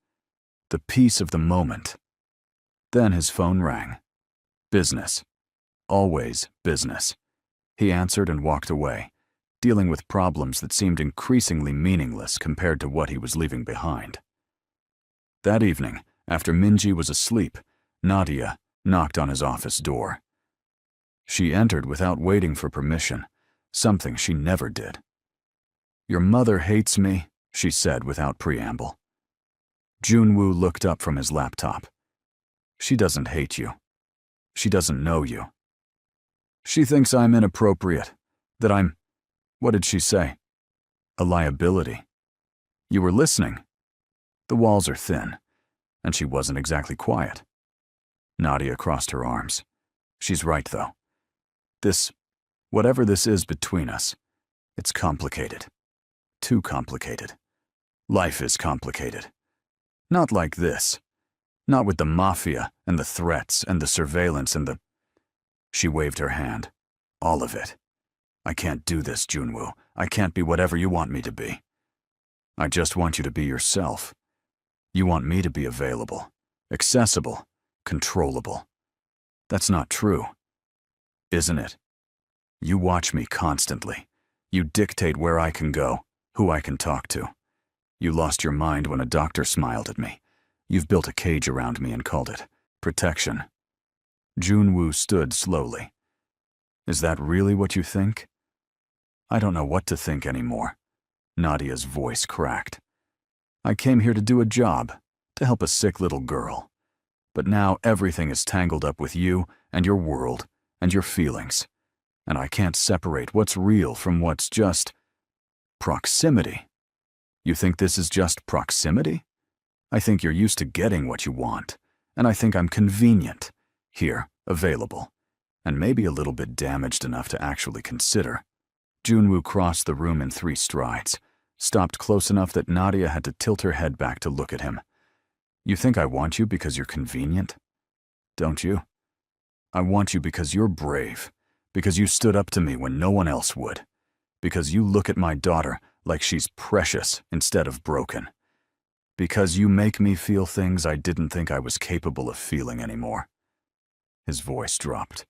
the peace of the moment. Then his phone rang. Business. Always business. He answered and walked away, dealing with problems that seemed increasingly meaningless compared to what he was leaving behind. That evening, after Minji was asleep, Nadia knocked on his office door. She entered without waiting for permission, something she never did. "Your mother hates me," she said without preamble. Junwoo looked up from his laptop. "She doesn't hate you. She doesn't know you. She thinks I'm inappropriate, that I'm, what did she say? A liability. You were listening. The walls are thin, and she wasn't exactly quiet." Nadia crossed her arms. "She's right, though. Whatever this is between us, it's complicated. Too complicated. Life is complicated. Not like this. Not with the mafia and the threats and the surveillance and the—" She waved her hand. "All of it. I can't do this, Junwoo. I can't be whatever you want me to be. I just want you to be yourself. You want me to be available, accessible, controllable. That's not true, isn't it? You watch me constantly. You dictate where I can go, who I can talk to. You lost your mind when a doctor smiled at me. You've built a cage around me and called it protection." Junwoo stood slowly. "Is that really what you think?" "I don't know what to think anymore." Nadia's voice cracked. "I came here to do a job, to help a sick little girl. But now everything is tangled up with you and your world and your feelings, and I can't separate what's real from what's just proximity. You think this is just proximity? I think you're used to getting what you want, and I think I'm convenient, here, available, and maybe a little bit damaged enough to actually consider." Junwoo crossed the room in 3 strides, stopped close enough that Nadia had to tilt her head back to look at him. "You think I want you because you're convenient? Don't you? I want you because you're brave, because you stood up to me when no one else would, because you look at my daughter like she's precious instead of broken, because you make me feel things I didn't think I was capable of feeling anymore." His voice dropped.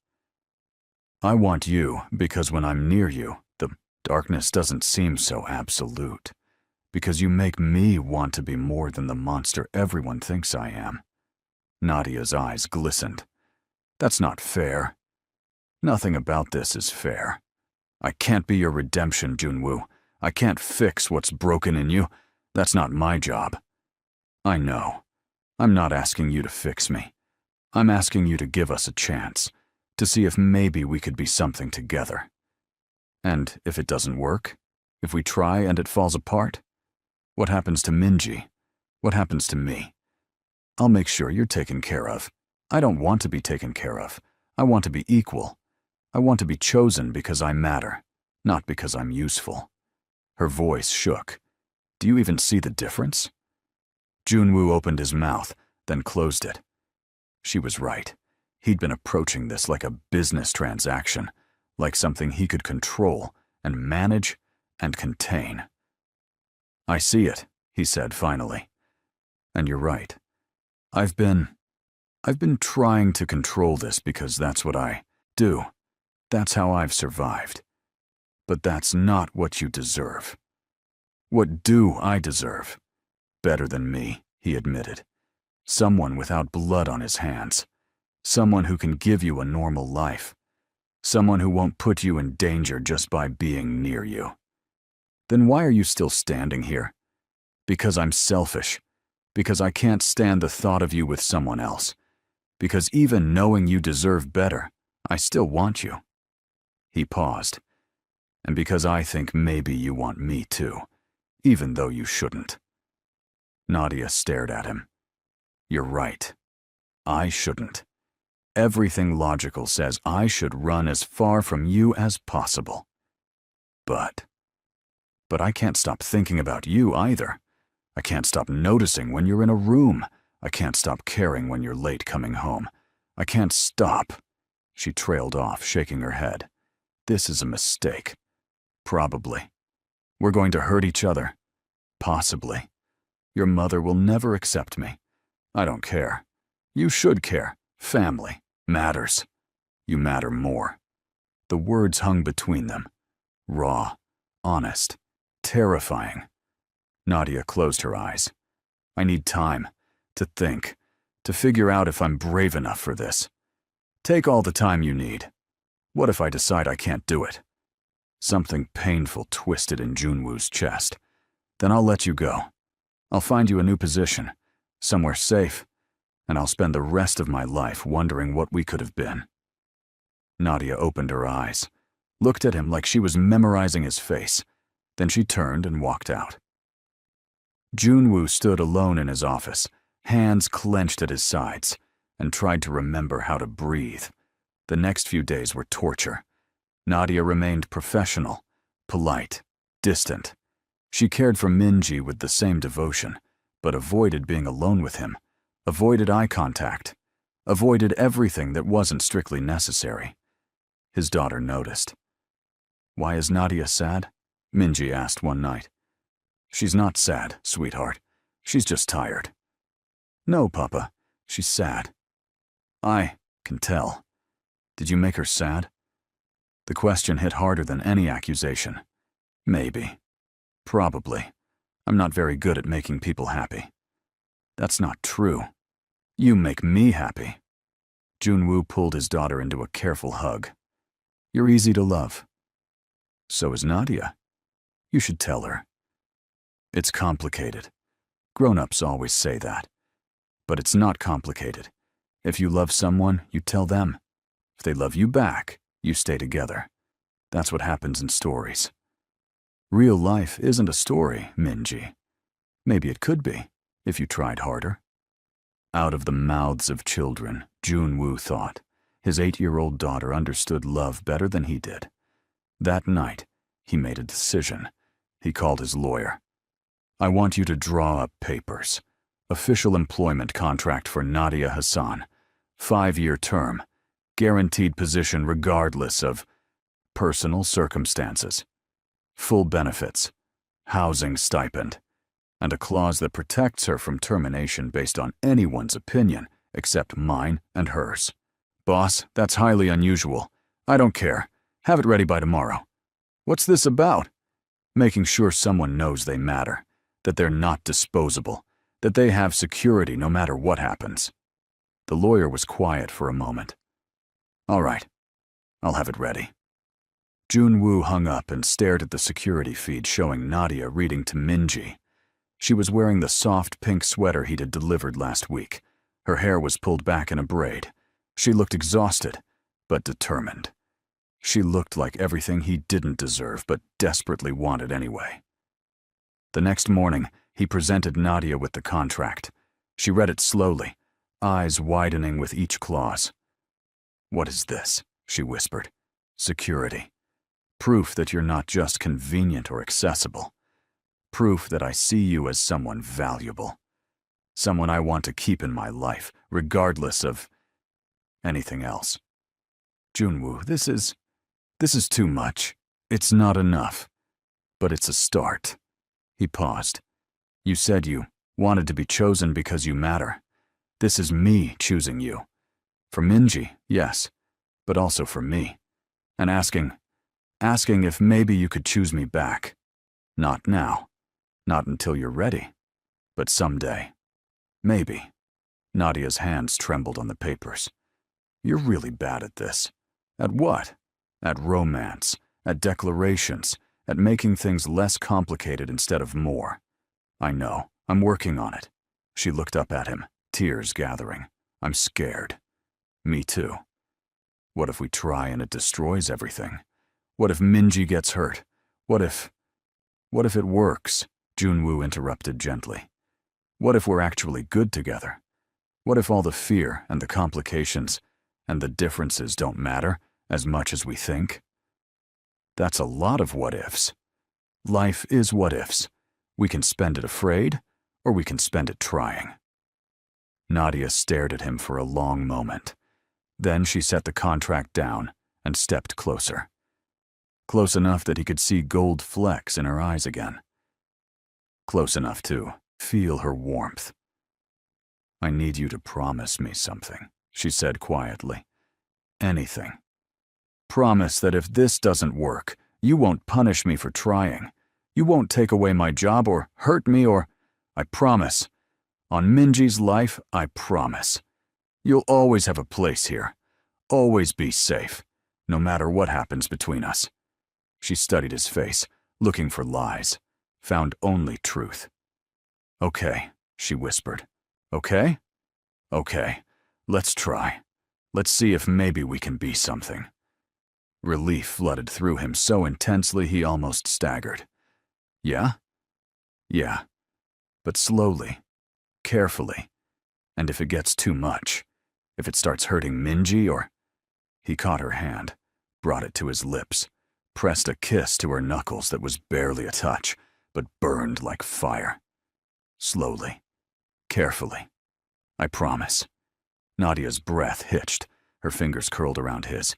"I want you because when I'm near you, the darkness doesn't seem so absolute, because you make me want to be more than the monster everyone thinks I am." Nadia's eyes glistened. "That's not fair. Nothing about this is fair. I can't be your redemption, Junwoo. I can't fix what's broken in you. That's not my job. I know. I'm not asking you to fix me. I'm asking you to give us a chance, to see if maybe we could be something together. And if it doesn't work, if we try and it falls apart, what happens to Minji? What happens to me? I'll make sure you're taken care of. I don't want to be taken care of. I want to be equal. I want to be chosen because I matter, not because I'm useful." Her voice shook. "Do you even see the difference?" Junwoo opened his mouth, then closed it. She was right. He'd been approaching this like a business transaction, like something he could control and manage and contain. "I see it," he said finally. "And you're right. I've been trying to control this because that's what I do. That's how I've survived. But that's not what you deserve." "What do I deserve?" "Better than me," he admitted. "Someone without blood on his hands. Someone who can give you a normal life. Someone who won't put you in danger just by being near you." "Then why are you still standing here?" "Because I'm selfish. Because I can't stand the thought of you with someone else. Because even knowing you deserve better, I still want you." He paused. "And because I think maybe you want me too, even though you shouldn't." Nadia stared at him. "You're right. I shouldn't. Everything logical says I should run as far from you as possible. But I can't stop thinking about you either. I can't stop noticing when you're in a room. I can't stop caring when you're late coming home. I can't stop." She trailed off, shaking her head. "This is a mistake. Probably. We're going to hurt each other. Possibly. Your mother will never accept me. I don't care. You should care. Family matters. You matter more." The words hung between them, raw, honest, terrifying. Nadia closed her eyes. I need time to think, to figure out if I'm brave enough for this. Take all the time you need. What if I decide I can't do it? Something painful twisted in Junwoo's chest. Then I'll let you go. I'll find you a new position, somewhere safe, and I'll spend the rest of my life wondering what we could have been. Nadia opened her eyes, looked at him like she was memorizing his face. Then she turned and walked out. Junwoo stood alone in his office, hands clenched at his sides, and tried to remember how to breathe. The next few days were torture. Nadia remained professional, polite, distant. She cared for Minji with the same devotion, but avoided being alone with him, avoided eye contact, avoided everything that wasn't strictly necessary. His daughter noticed. "Why is Nadia sad?" Minji asked one night. "She's not sad, sweetheart. She's just tired." "No, Papa, she's sad." "I can tell. Did you make her sad?" The question hit harder than any accusation. "Maybe. Probably. I'm not very good at making people happy." "That's not true. You make me happy." Junwoo pulled his daughter into a careful hug. "You're easy to love." "So is Nadia. You should tell her." "It's complicated. Grown-ups always say that. But it's not complicated. If you love someone, you tell them. If they love you back, you stay together. That's what happens in stories. Real life isn't a story, Minji. Maybe it could be, if you tried harder." Out of the mouths of children, Junwoo thought. His 8-year-old daughter understood love better than he did. That night, he made a decision. He called his lawyer. "I want you to draw up papers. Official employment contract for Nadia Hassan. 5-year term. Guaranteed position regardless of personal circumstances. Full benefits. Housing stipend. And a clause that protects her from termination based on anyone's opinion except mine and hers." "Boss, that's highly unusual. I don't care. Have it ready by tomorrow." "What's this about?" "Making sure someone knows they matter, that they're not disposable, that they have security no matter what happens." The lawyer was quiet for a moment. "All right. I'll have it ready." Junwoo hung up and stared at the security feed showing Nadia reading to Minji. She was wearing the soft pink sweater he'd had delivered last week. Her hair was pulled back in a braid. She looked exhausted, but determined. She looked like everything he didn't deserve but desperately wanted anyway. The next morning, he presented Nadia with the contract. She read it slowly, eyes widening with each clause. "What is this?" she whispered. "Security. Proof that you're not just convenient or accessible. Proof that I see you as someone valuable. Someone I want to keep in my life, regardless of anything else." "Junwoo, this is too much. It's not enough. But it's a start." He paused. "You said you wanted to be chosen because you matter. This is me choosing you. For Minji, yes, but also for me. And asking if maybe you could choose me back. Not now. Not until you're ready. But someday. Maybe." Nadia's hands trembled on the papers. "You're really bad at this." "At what?" "At romance, at declarations, at making things less complicated instead of more." "I know. I'm working on it." She looked up at him, tears gathering. "I'm scared." "Me too." "What if we try and it destroys everything? What if Minji gets hurt? What if it works?" Junwoo interrupted gently. "What if we're actually good together? What if all the fear and the complications and the differences don't matter as much as we think?" "That's a lot of what-ifs." "Life is what-ifs. We can spend it afraid, or we can spend it trying." Nadia stared at him for a long moment. Then she set the contract down and stepped closer. Close enough that he could see gold flecks in her eyes again. Close enough to feel her warmth. "I need you to promise me something," she said quietly. "Anything. Promise that if this doesn't work, You won't punish me for trying. You won't take away my job or hurt me or... I promise. On Minji's life, I promise. You'll always have a place here. Always be safe, no matter what happens between us." She studied his face, looking for lies, found only truth. "Okay," she whispered. "Okay? Okay, let's try. Let's see if maybe we can be something." Relief flooded through him so intensely he almost staggered. "Yeah? Yeah. But slowly, carefully, and if it gets too much, if it starts hurting Minji or..." He caught her hand, brought it to his lips, pressed a kiss to her knuckles that was barely a touch, but burned like fire. "Slowly, carefully. I promise." Nadia's breath hitched, her fingers curled around his,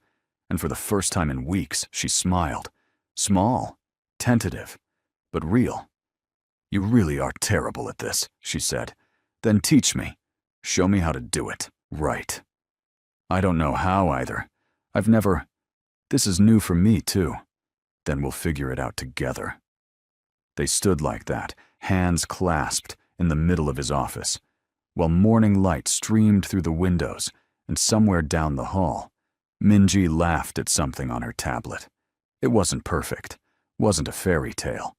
and for the first time in weeks, she smiled. Small, tentative, but real. "You really are terrible at this," she said. "Then teach me. Show me how to do it right." "I don't know how either. I've never... This is new for me, too. Then we'll figure it out together." They stood like that, hands clasped, in the middle of his office, while morning light streamed through the windows, and somewhere down the hall, Minji laughed at something on her tablet. It wasn't perfect, wasn't a fairy tale,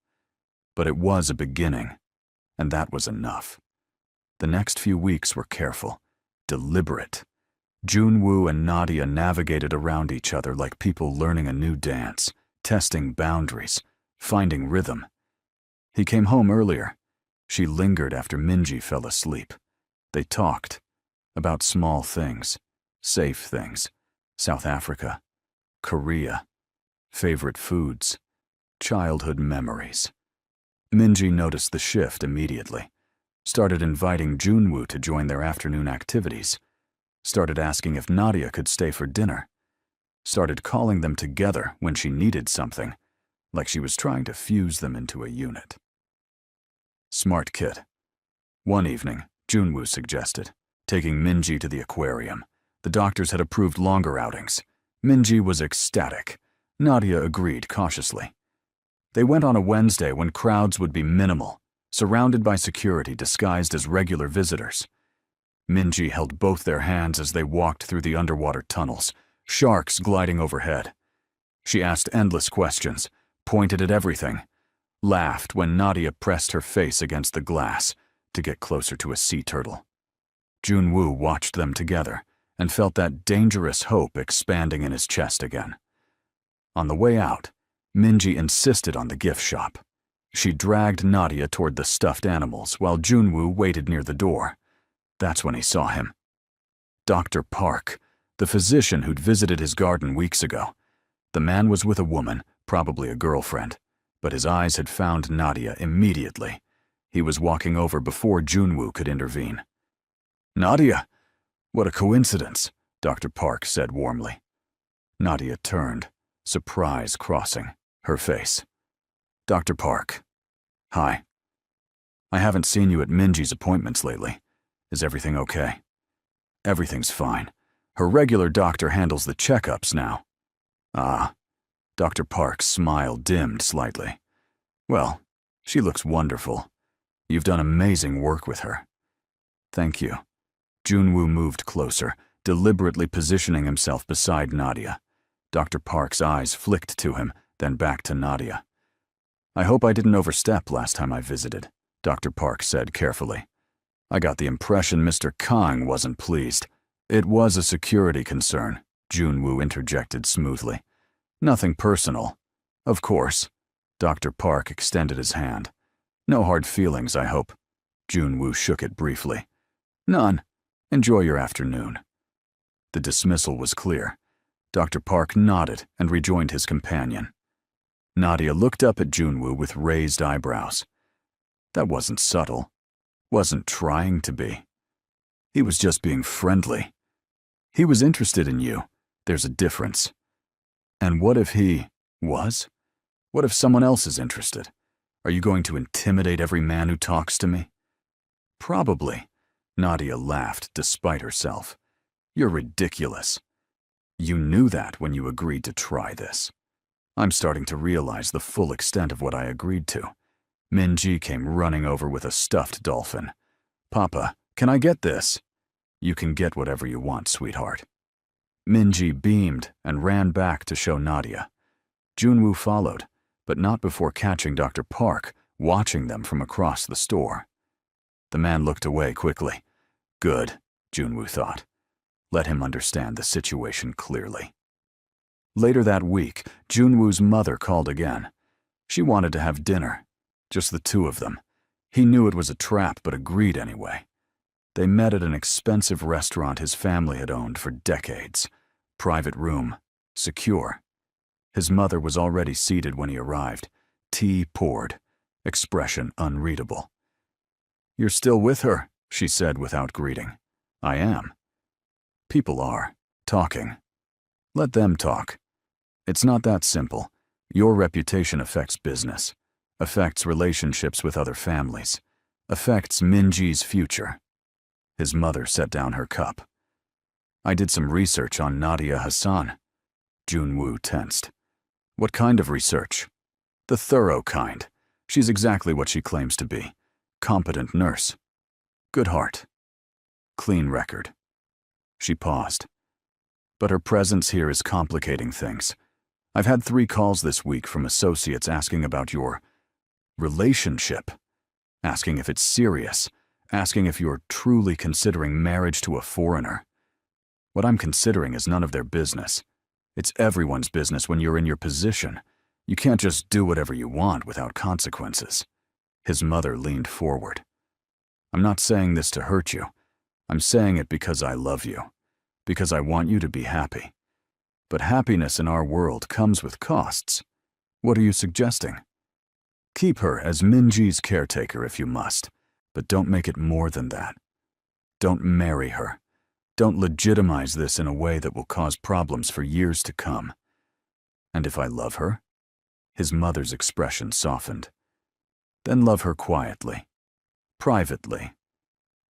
but it was a beginning, and that was enough. The next few weeks were careful, deliberate. Junwoo and Nadia navigated around each other like people learning a new dance, testing boundaries, finding rhythm. He came home earlier. She lingered after Minji fell asleep. They talked about small things, safe things, South Africa, Korea, favorite foods, childhood memories. Minji noticed the shift immediately, started inviting Junwoo to join their afternoon activities, started asking if Nadia could stay for dinner, started calling them together when she needed something, like she was trying to fuse them into a unit. Smart kid. One evening, Junwoo suggested, taking Minji to the aquarium. The doctors had approved longer outings. Minji was ecstatic. Nadia agreed cautiously. They went on a Wednesday when crowds would be minimal, surrounded by security disguised as regular visitors. Minji held both their hands as they walked through the underwater tunnels, sharks gliding overhead. She asked endless questions, pointed at everything, laughed when Nadia pressed her face against the glass to get closer to a sea turtle. Junwoo watched them together and felt that dangerous hope expanding in his chest again. On the way out, Minji insisted on the gift shop. She dragged Nadia toward the stuffed animals while Junwoo waited near the door. That's when he saw him. Dr. Park, the physician who'd visited his garden weeks ago. The man was with a woman, probably a girlfriend, but his eyes had found Nadia immediately. He was walking over before Junwoo could intervene. "Nadia, what a coincidence," Dr. Park said warmly. Nadia turned, surprise crossing her face. "Dr. Park. Hi. I haven't seen you at Minji's appointments lately. Is everything okay?" "Everything's fine. Her regular doctor handles the checkups now." "Ah." Dr. Park's smile dimmed slightly. "Well, she looks wonderful. You've done amazing work with her." "Thank you." Junwoo moved closer, deliberately positioning himself beside Nadia. Dr. Park's eyes flicked to him, then back to Nadia. "I hope I didn't overstep last time I visited," Dr. Park said carefully. "I got the impression Mr. Kang wasn't pleased." "It was a security concern," Junwoo interjected smoothly. "Nothing personal. Of course." Dr. Park extended his hand. "No hard feelings, I hope." Junwoo shook it briefly. "None. Enjoy your afternoon." The dismissal was clear. Dr. Park nodded and rejoined his companion. Nadia looked up at Junwoo with raised eyebrows. That wasn't subtle. Wasn't trying to be. He was just being friendly. He was interested in you. There's a difference. And what if he was? What if someone else is interested? Are you going to intimidate every man who talks to me? Probably. Nadia laughed despite herself. You're ridiculous. You knew that when you agreed to try this. I'm starting to realize the full extent of what I agreed to. Minji came running over with a stuffed dolphin. "Papa, can I get this?" "You can get whatever you want, sweetheart." Minji beamed and ran back to show Nadia. Junwoo followed, but not before catching Dr. Park watching them from across the store. The man looked away quickly. Good, Junwoo thought. Let him understand the situation clearly. Later that week, Junwoo's mother called again. She wanted to have dinner, just the two of them. He knew it was a trap, but agreed anyway. They met at an expensive restaurant his family had owned for decades. Private room, secure. His mother was already seated when he arrived. Tea poured, expression unreadable. "You're still with her," she said without greeting. "I am." "People are. Talking. Let them talk. It's not that simple. Your reputation affects business, affects relationships with other families, affects Minji's future." His mother set down her cup. "I did some research on Nadia Hassan." Junwoo tensed. "What kind of research?" "The thorough kind. She's exactly what she claims to be. Competent nurse. Good heart. Clean record." She paused. "But her presence here is complicating things. I've had 3 calls this week from associates asking about your relationship, asking if it's serious, asking if you're truly considering marriage to a foreigner. What I'm considering is none of their business. It's everyone's business when you're in your position. You can't just do whatever you want without consequences." His mother leaned forward. "I'm not saying this to hurt you. I'm saying it because I love you, because I want you to be happy. But happiness in our world comes with costs. What are you suggesting? Keep her as Minji's caretaker if you must, but don't make it more than that. Don't marry her. Don't legitimize this in a way that will cause problems for years to come. And if I love her?" His mother's expression softened. "Then love her quietly, privately.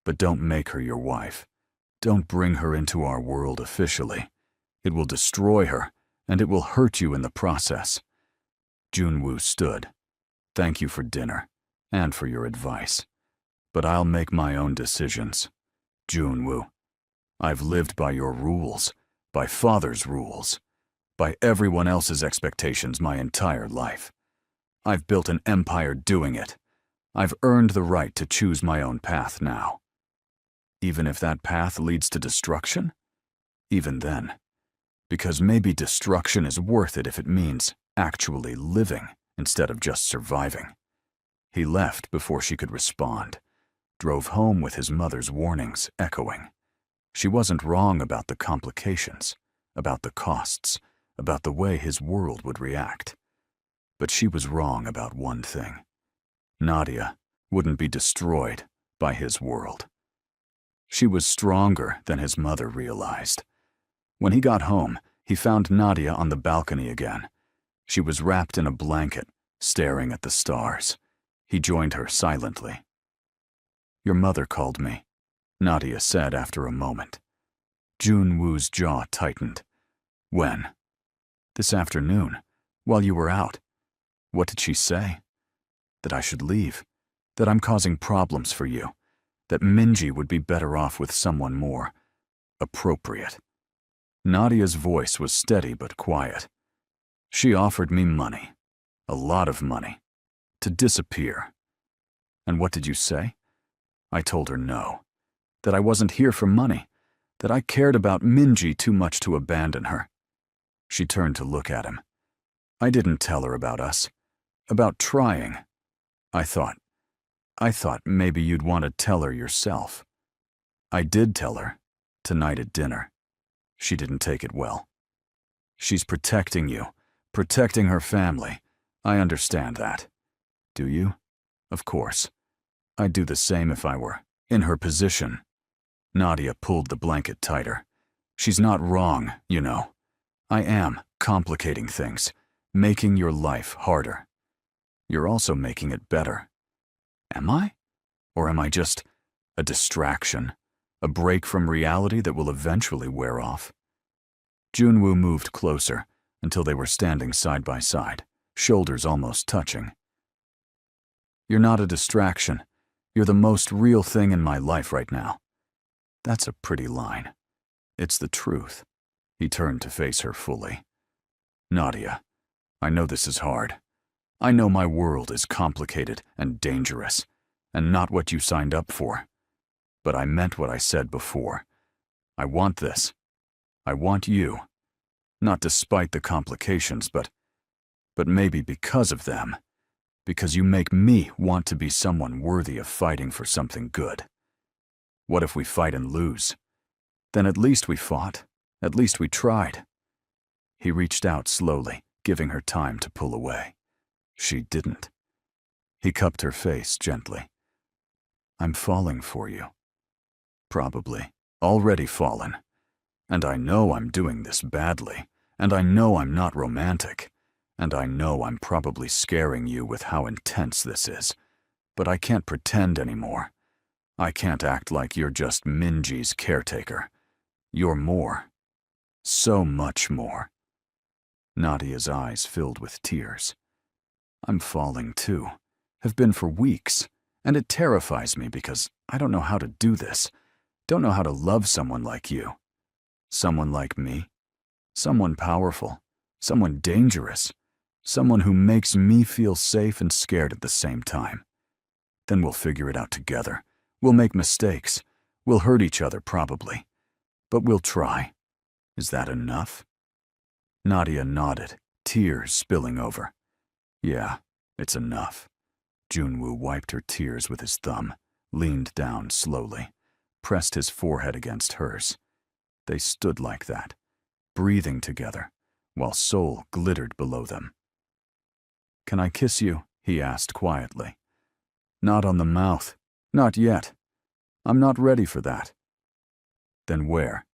But don't make her your wife. Don't bring her into our world officially. It will destroy her, and it will hurt you in the process." Junwoo stood. "Thank you for dinner, and for your advice. But I'll make my own decisions. Junwoo, I've lived by your rules, by father's rules, by everyone else's expectations my entire life. I've built an empire doing it. I've earned the right to choose my own path now. Even if that path leads to destruction? Even then. Because maybe destruction is worth it if it means actually living instead of just surviving." He left before she could respond, drove home with his mother's warnings echoing. She wasn't wrong about the complications, about the costs, about the way his world would react. But she was wrong about one thing. Nadia wouldn't be destroyed by his world. She was stronger than his mother realized. When he got home, he found Nadia on the balcony again. She was wrapped in a blanket, staring at the stars. He joined her silently. "Your mother called me," Nadia said after a moment. Junwoo's jaw tightened. "When?" "This afternoon, while you were out." "What did she say?" "That I should leave, that I'm causing problems for you, that Minji would be better off with someone more appropriate." Nadia's voice was steady but quiet. "She offered me money, a lot of money, to disappear." "And what did you say?" "I told her no, that I wasn't here for money, that I cared about Minji too much to abandon her." She turned to look at him. "I didn't tell her about us, about trying. I thought maybe you'd want to tell her yourself." "I did tell her, tonight at dinner. She didn't take it well. She's protecting you, protecting her family. I understand that." "Do you?" "Of course. I'd do the same if I were in her position." Nadia pulled the blanket tighter. "She's not wrong, you know. I am complicating things, making your life harder. You're also making it better." "Am I? Or am I just a distraction? A break from reality that will eventually wear off?" Junwoo moved closer, until they were standing side by side, shoulders almost touching. "You're not a distraction. You're the most real thing in my life right now." That's a pretty line. It's the truth. He turned to face her fully. "Nadia, I know this is hard. I know my world is complicated and dangerous, and not what you signed up for. But I meant what I said before. I want this. I want you. Not despite the complications, but maybe because of them. Because you make me want to be someone worthy of fighting for something good. What if we fight and lose? Then at least we fought. At least we tried." He reached out slowly, giving her time to pull away. She didn't. He cupped her face gently. "I'm falling for you. Probably. Already fallen. And I know I'm doing this badly. And I know I'm not romantic. And I know I'm probably scaring you with how intense this is. But I can't pretend anymore. I can't act like you're just Minji's caretaker. You're more. So much more." Nadia's eyes filled with tears. "I'm falling too. Have been for weeks. And it terrifies me because I don't know how to do this. Don't know how to love someone like you. Someone like me. Someone powerful. Someone dangerous. Someone who makes me feel safe and scared at the same time. Then we'll figure it out together. We'll make mistakes. We'll hurt each other probably. But we'll try. Is that enough?" Nadia nodded, tears spilling over. "Yeah, it's enough." Junwoo wiped her tears with his thumb, leaned down slowly, pressed his forehead against hers. They stood like that, breathing together, while Seoul glittered below them. "Can I kiss you?" he asked quietly. "Not on the mouth. Not yet. I'm not ready for that." "Then where?"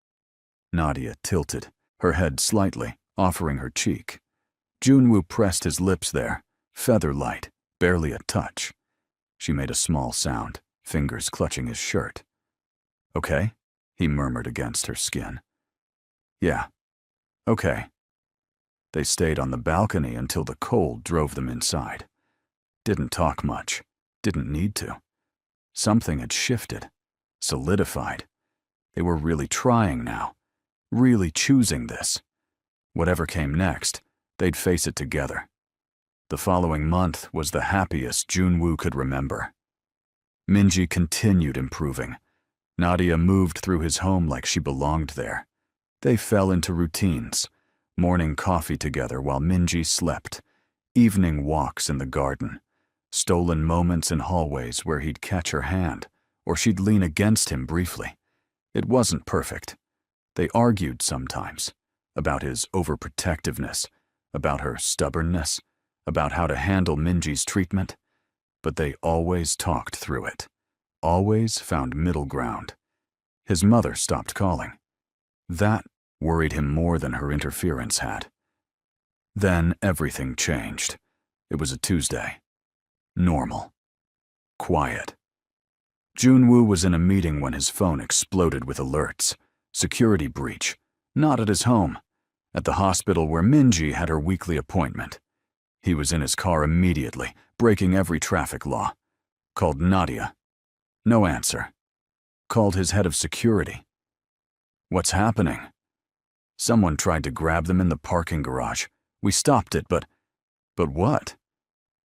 Nadia tilted, her head slightly, offering her cheek. Junwoo pressed his lips there, feather light, barely a touch. She made a small sound, fingers clutching his shirt. "Okay," he murmured against her skin. "Yeah, okay." They stayed on the balcony until the cold drove them inside. Didn't talk much, didn't need to. Something had shifted, solidified. They were really trying now, really choosing this. Whatever came next, they'd face it together. The following month was the happiest Junwoo could remember. Minji continued improving. Nadia moved through his home like she belonged there. They fell into routines, morning coffee together while Minji slept, evening walks in the garden, stolen moments in hallways where he'd catch her hand, or she'd lean against him briefly. It wasn't perfect. They argued sometimes, about his overprotectiveness, about her stubbornness, about how to handle Minji's treatment, but they always talked through it, always found middle ground. His mother stopped calling. That worried him more than her interference had. Then everything changed. It was a Tuesday. Normal. Quiet. Junwoo was in a meeting when his phone exploded with alerts. Security breach. Not at his home. At the hospital where Minji had her weekly appointment. He was in his car immediately, breaking every traffic law. Called Nadia. No answer. Called his head of security. What's happening? Someone tried to grab them in the parking garage. We stopped it, but what?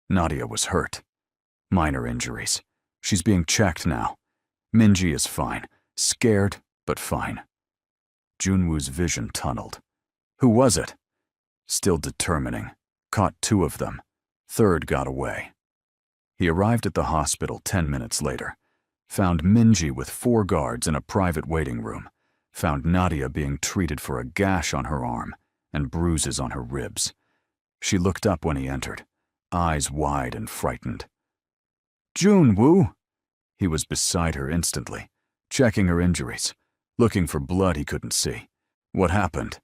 Nadia was hurt. Minor injuries. She's being checked now. Minji is fine. Scared, but fine. Junwoo's vision tunneled. Who was it? Still determining. Caught 2 of them. 3rd got away. He arrived at the hospital 10 minutes later. Found Minji with 4 guards in a private waiting room. Found Nadia being treated for a gash on her arm and bruises on her ribs. She looked up when he entered, eyes wide and frightened. "Junwoo!" He was beside her instantly, checking her injuries, looking for blood he couldn't see. What happened?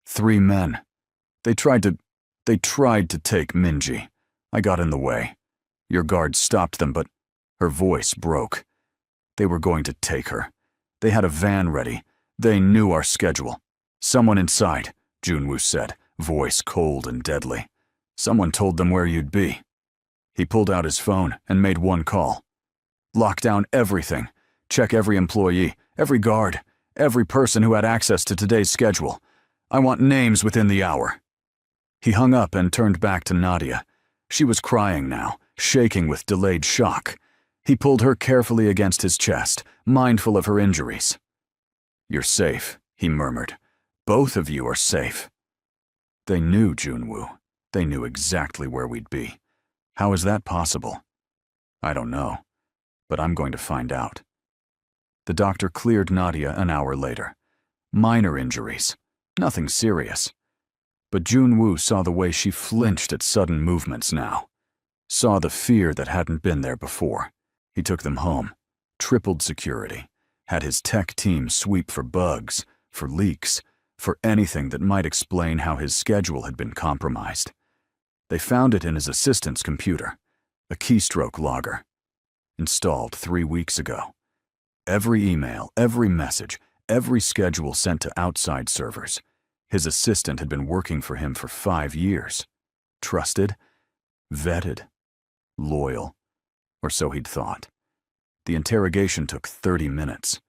3 men. They tried to take Minji. I got in the way. Your guards stopped them, but her voice broke. They were going to take her. They had a van ready. They knew our schedule. Someone inside, Junwoo said, voice cold and deadly. Someone told them where you'd be. He pulled out his phone and made one call. Lock down everything. Check every employee, every guard, every person who had access to today's schedule. I want names within the hour. He hung up and turned back to Nadia. She was crying now, shaking with delayed shock. He pulled her carefully against his chest, mindful of her injuries. "You're safe," he murmured. "Both of you are safe." They knew Junwoo. They knew exactly where we'd be. How is that possible? I don't know, but I'm going to find out. The doctor cleared Nadia an hour later. Minor injuries, nothing serious. But Junwoo saw the way she flinched at sudden movements now. Saw the fear that hadn't been there before. He took them home, tripled security, had his tech team sweep for bugs, for leaks, for anything that might explain how his schedule had been compromised. They found it in his assistant's computer, a keystroke logger. Installed 3 weeks ago. Every email, every message, every schedule sent to outside servers. His assistant had been working for him for 5 years. Trusted, vetted, loyal, or so he'd thought. The interrogation took 30 minutes.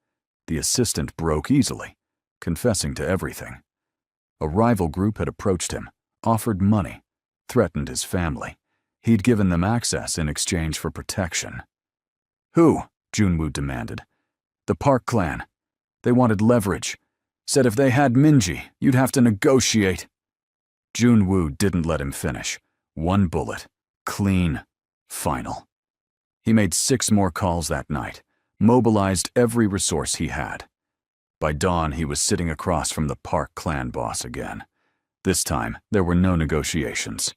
The assistant broke easily, confessing to everything. A rival group had approached him, offered money, threatened his family. He'd given them access in exchange for protection. "Who?" Junwoo demanded. "The Park clan. They wanted leverage. Said if they had Minji, you'd have to negotiate." Junwoo didn't let him finish. One bullet. Clean. Final. He made 6 more calls that night, mobilized every resource he had. By dawn, he was sitting across from the Park clan boss again. This time, there were no negotiations.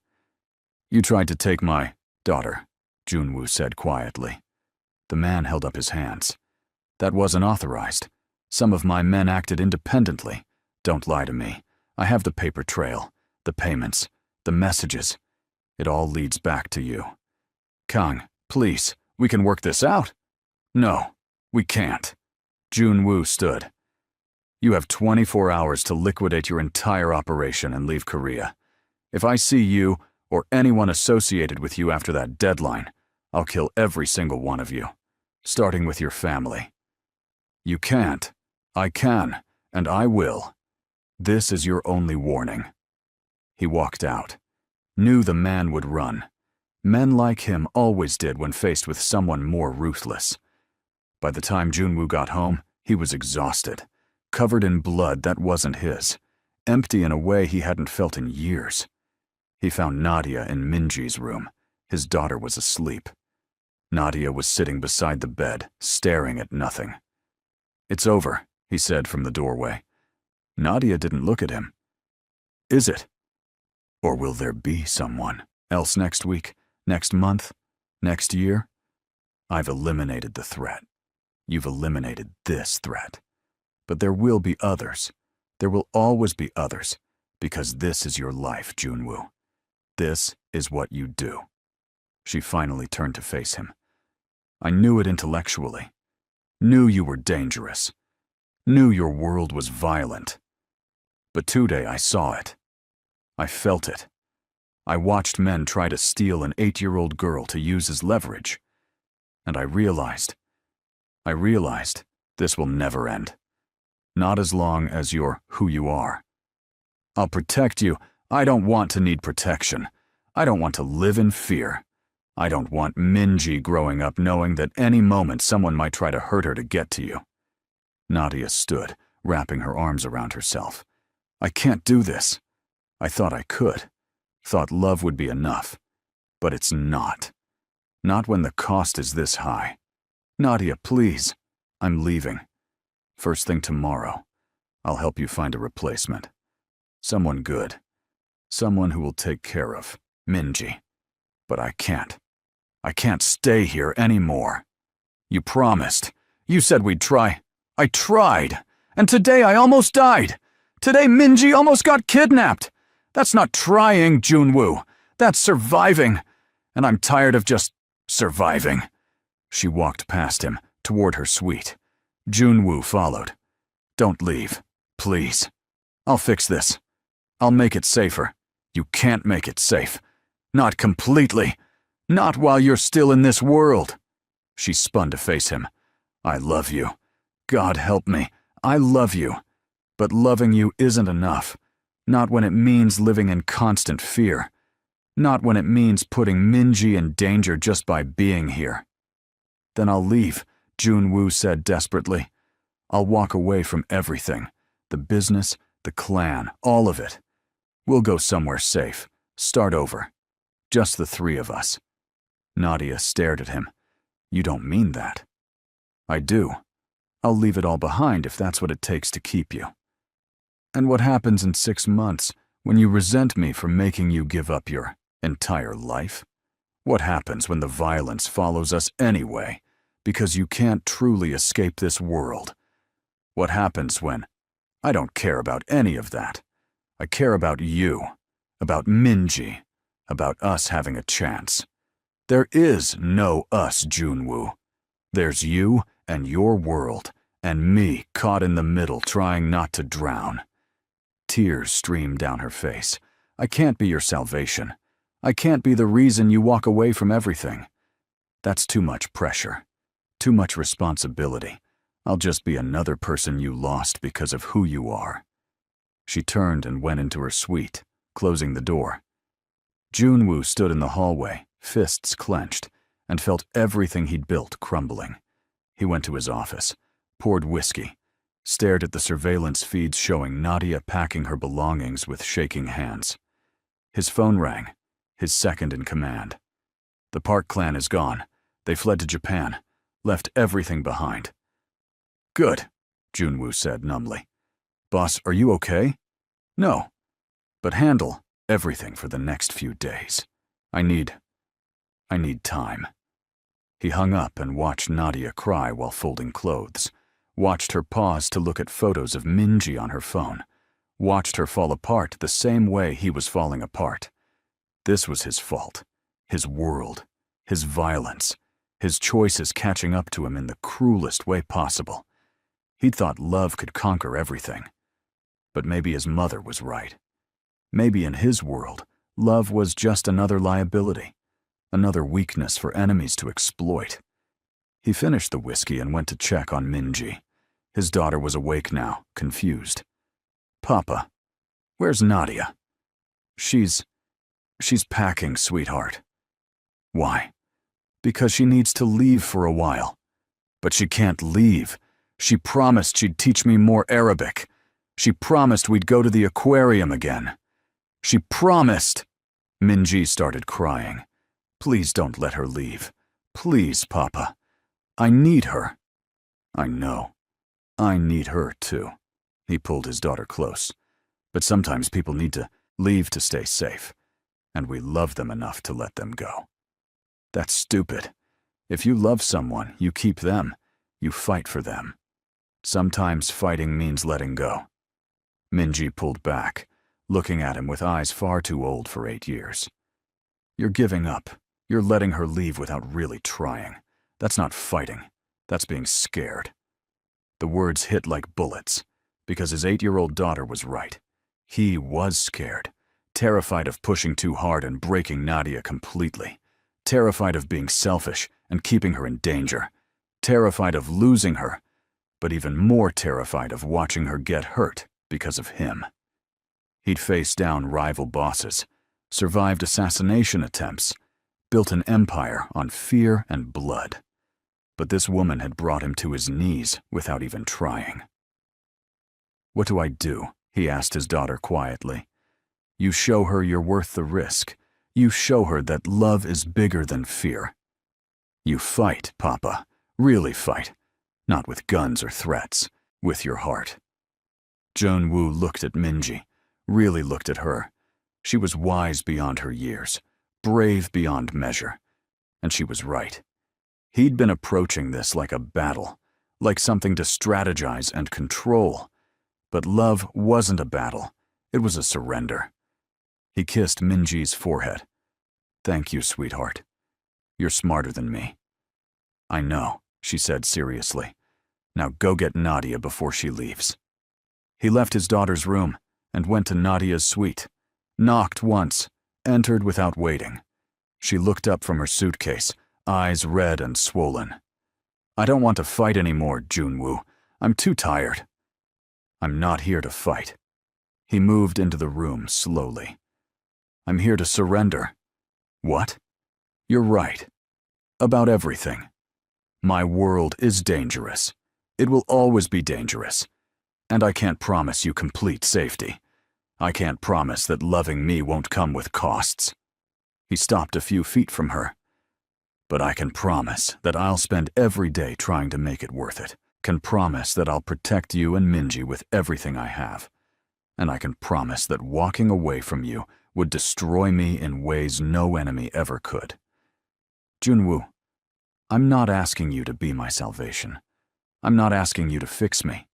"You tried to take my daughter," Junwoo said quietly. The man held up his hands. "That wasn't authorized. Some of my men acted independently. Don't lie to me. I have the paper trail, the payments, the messages. It all leads back to you. Kang, please, we can work this out." "No, we can't." Junwoo stood. "You have 24 hours to liquidate your entire operation and leave Korea. If I see you or anyone associated with you after that deadline, I'll kill every single one of you, starting with your family." "You can't. I can, and I will. This is your only warning." He walked out. Knew the man would run. Men like him always did when faced with someone more ruthless. By the time Junwoo got home, he was exhausted, covered in blood that wasn't his, empty in a way he hadn't felt in years. He found Nadia in Minji's room. His daughter was asleep. Nadia was sitting beside the bed, staring at nothing. "It's over," he said from the doorway. Nadia didn't look at him. "Is it? Or will there be someone else next week, next month, next year? I've eliminated the threat. You've eliminated this threat. But there will be others. There will always be others, because this is your life, Junwoo. This is what you do." She finally turned to face him. "I knew it intellectually. Knew you were dangerous. Knew your world was violent. But today I saw it. I felt it. I watched men try to steal an 8-year-old girl to use as leverage. And I realized this will never end. Not as long as you're who you are. I'll protect you. I don't want to need protection. I don't want to live in fear. I don't want Minji growing up knowing that any moment someone might try to hurt her to get to you." Nadia stood, wrapping her arms around herself. "I can't do this. I thought I could. Thought love would be enough. But it's not. Not when the cost is this high. Nadia, please. I'm leaving. First thing tomorrow. I'll help you find a replacement. Someone good. Someone who will take care of Minji. But I can't. I can't stay here anymore. You promised. You said we'd try. I tried. And today I almost died. Today Minji almost got kidnapped. That's not trying, Junwoo. That's surviving. And I'm tired of just surviving." She walked past him, toward her suite. Junwoo followed. "Don't leave, please. I'll fix this. I'll make it safer. You can't make it safe. Not completely. Not while you're still in this world. She spun to face him. I love you. God help me. I love you. But loving you isn't enough. Not when it means living in constant fear. Not when it means putting Minji in danger just by being here. Then I'll leave, Junwoo said desperately. I'll walk away from everything. The business, the clan, all of it. We'll go somewhere safe. Start over. Just the three of us. Nadia stared at him. You don't mean that. I do. I'll leave it all behind if that's what it takes to keep you. And what happens in 6 months when you resent me for making you give up your entire life? What happens when the violence follows us anyway, because you can't truly escape this world? What happens when... I don't care about any of that. I care about you, about Minji, about us having a chance. There is no us, Junwoo. There's you and your world, and me caught in the middle trying not to drown. Tears streamed down her face. I can't be your salvation. I can't be the reason you walk away from everything. That's too much pressure. Too much responsibility. I'll just be another person you lost because of who you are. She turned and went into her suite, closing the door. Junwoo stood in the hallway, fists clenched, and felt everything he'd built crumbling. He went to his office, poured whiskey, stared at the surveillance feeds showing Nadia packing her belongings with shaking hands. His phone rang, his second in command. The Park clan is gone. They fled to Japan, left everything behind. Good, Junwoo said numbly. Boss, are you okay? No, but handle everything for the next few days. I need time. He hung up and watched Nadia cry while folding clothes, watched her pause to look at photos of Minji on her phone, watched her fall apart the same way he was falling apart. This was his fault, his world, his violence, his choices catching up to him in the cruelest way possible. He'd thought love could conquer everything. But maybe his mother was right. Maybe in his world, love was just another liability, another weakness for enemies to exploit. He finished the whiskey and went to check on Minji. His daughter was awake now, confused. Papa, where's Nadia? She's packing, sweetheart. Why? Because she needs to leave for a while. But she can't leave. She promised she'd teach me more Arabic. She promised we'd go to the aquarium again. She promised. Minji started crying. Please don't let her leave. Please, Papa. I need her. I know. I need her, too. He pulled his daughter close. But sometimes people need to leave to stay safe. And we love them enough to let them go. That's stupid. If you love someone, you keep them. You fight for them. Sometimes fighting means letting go. Minji pulled back, looking at him with eyes far too old for 8 years. You're giving up. You're letting her leave without really trying. That's not fighting. That's being scared. The words hit like bullets, because his 8-year-old daughter was right. He was scared, terrified of pushing too hard and breaking Nadia completely, terrified of being selfish and keeping her in danger, terrified of losing her, but even more terrified of watching her get hurt because of him. He'd faced down rival bosses, survived assassination attempts, built an empire on fear and blood. But this woman had brought him to his knees without even trying. What do I do? He asked his daughter quietly. You show her you're worth the risk. You show her that love is bigger than fear. You fight, Papa. Really fight. Not with guns or threats, with your heart. Junwoo looked at Minji, really looked at her. She was wise beyond her years, brave beyond measure, and she was right. He'd been approaching this like a battle, like something to strategize and control. But love wasn't a battle, it was a surrender. He kissed Minji's forehead. Thank you, sweetheart. You're smarter than me. I know, she said seriously. Now go get Nadia before she leaves. He left his daughter's room and went to Nadia's suite. Knocked once, entered without waiting. She looked up from her suitcase, eyes red and swollen. "I don't want to fight anymore, Junwoo. I'm too tired." "I'm not here to fight." He moved into the room slowly. "I'm here to surrender." "What?" "You're right. About everything. My world is dangerous. It will always be dangerous. And I can't promise you complete safety. I can't promise that loving me won't come with costs." He stopped a few feet from her. "But I can promise that I'll spend every day trying to make it worth it. Can promise that I'll protect you and Minji with everything I have. And I can promise that walking away from you would destroy me in ways no enemy ever could. Junwoo, I'm not asking you to be my salvation. I'm not asking you to fix me.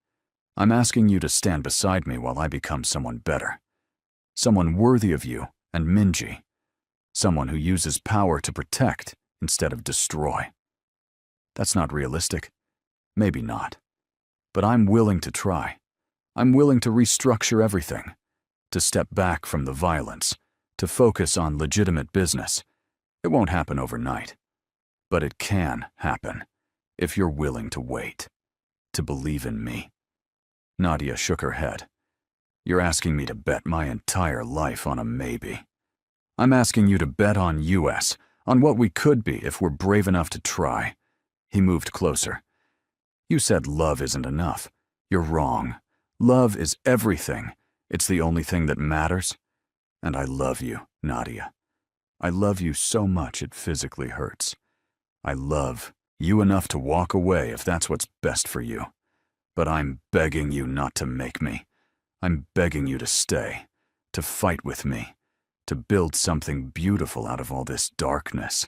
I'm asking you to stand beside me while I become someone better. Someone worthy of you and Minji. Someone who uses power to protect instead of destroy. That's not realistic. Maybe not. But I'm willing to try. I'm willing to restructure everything. To step back from the violence. To focus on legitimate business. It won't happen overnight. But it can happen if you're willing to wait. To believe in me." Nadia shook her head. "You're asking me to bet my entire life on a maybe. I'm asking you to bet on US, on what we could be if we're brave enough to try." He moved closer. "You said love isn't enough. You're wrong. Love is everything. It's the only thing that matters. And I love you, Nadia. I love you so much it physically hurts. I love you enough to walk away if that's what's best for you. But I'm begging you not to make me. I'm begging you to stay, to fight with me, to build something beautiful out of all this darkness."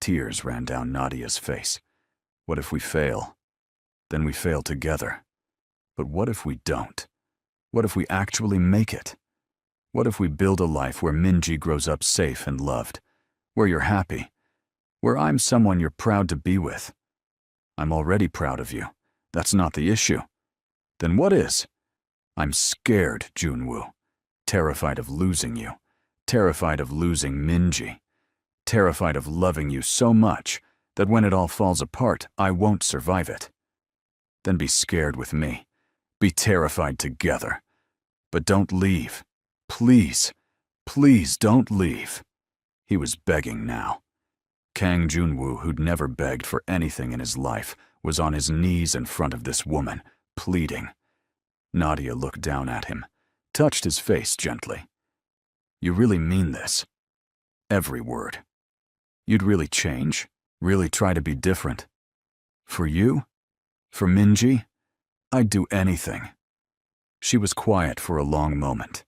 Tears ran down Nadia's face. "What if we fail? Then we fail together. But what if we don't? What if we actually make it? What if we build a life where Minji grows up safe and loved, where you're happy, where I'm someone you're proud to be with? I'm already proud of you. That's not the issue. Then what is? I'm scared, Junwoo. Terrified of losing you. Terrified of losing Minji. Terrified of loving you so much that when it all falls apart, I won't survive it. Then be scared with me. Be terrified together. But don't leave. Please, please don't leave." He was begging now. Kang Junwoo, who'd never begged for anything in his life, was on his knees in front of this woman, pleading. Nadia looked down at him, touched his face gently. "You really mean this? Every word. You'd really change? Really try to be different? For you? For Minji? I'd do anything." She was quiet for a long moment.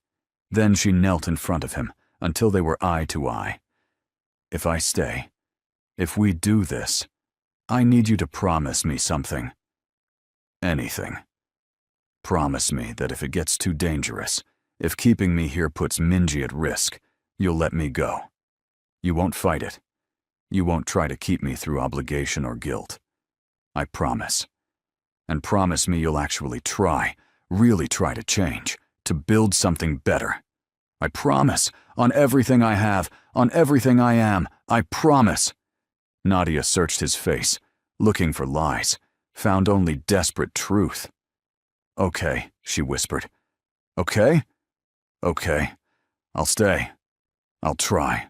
Then she knelt in front of him until they were eye to eye. "If I stay, if we do this, I need you to promise me something. Anything. Promise me that if it gets too dangerous, if keeping me here puts Minji at risk, you'll let me go. You won't fight it. You won't try to keep me through obligation or guilt. I promise. And promise me you'll actually try, really try to change, to build something better. I promise, on everything I have, on everything I am, I promise." Nadia searched his face, looking for lies, found only desperate truth. "Okay," she whispered. "Okay? Okay. I'll stay. I'll try.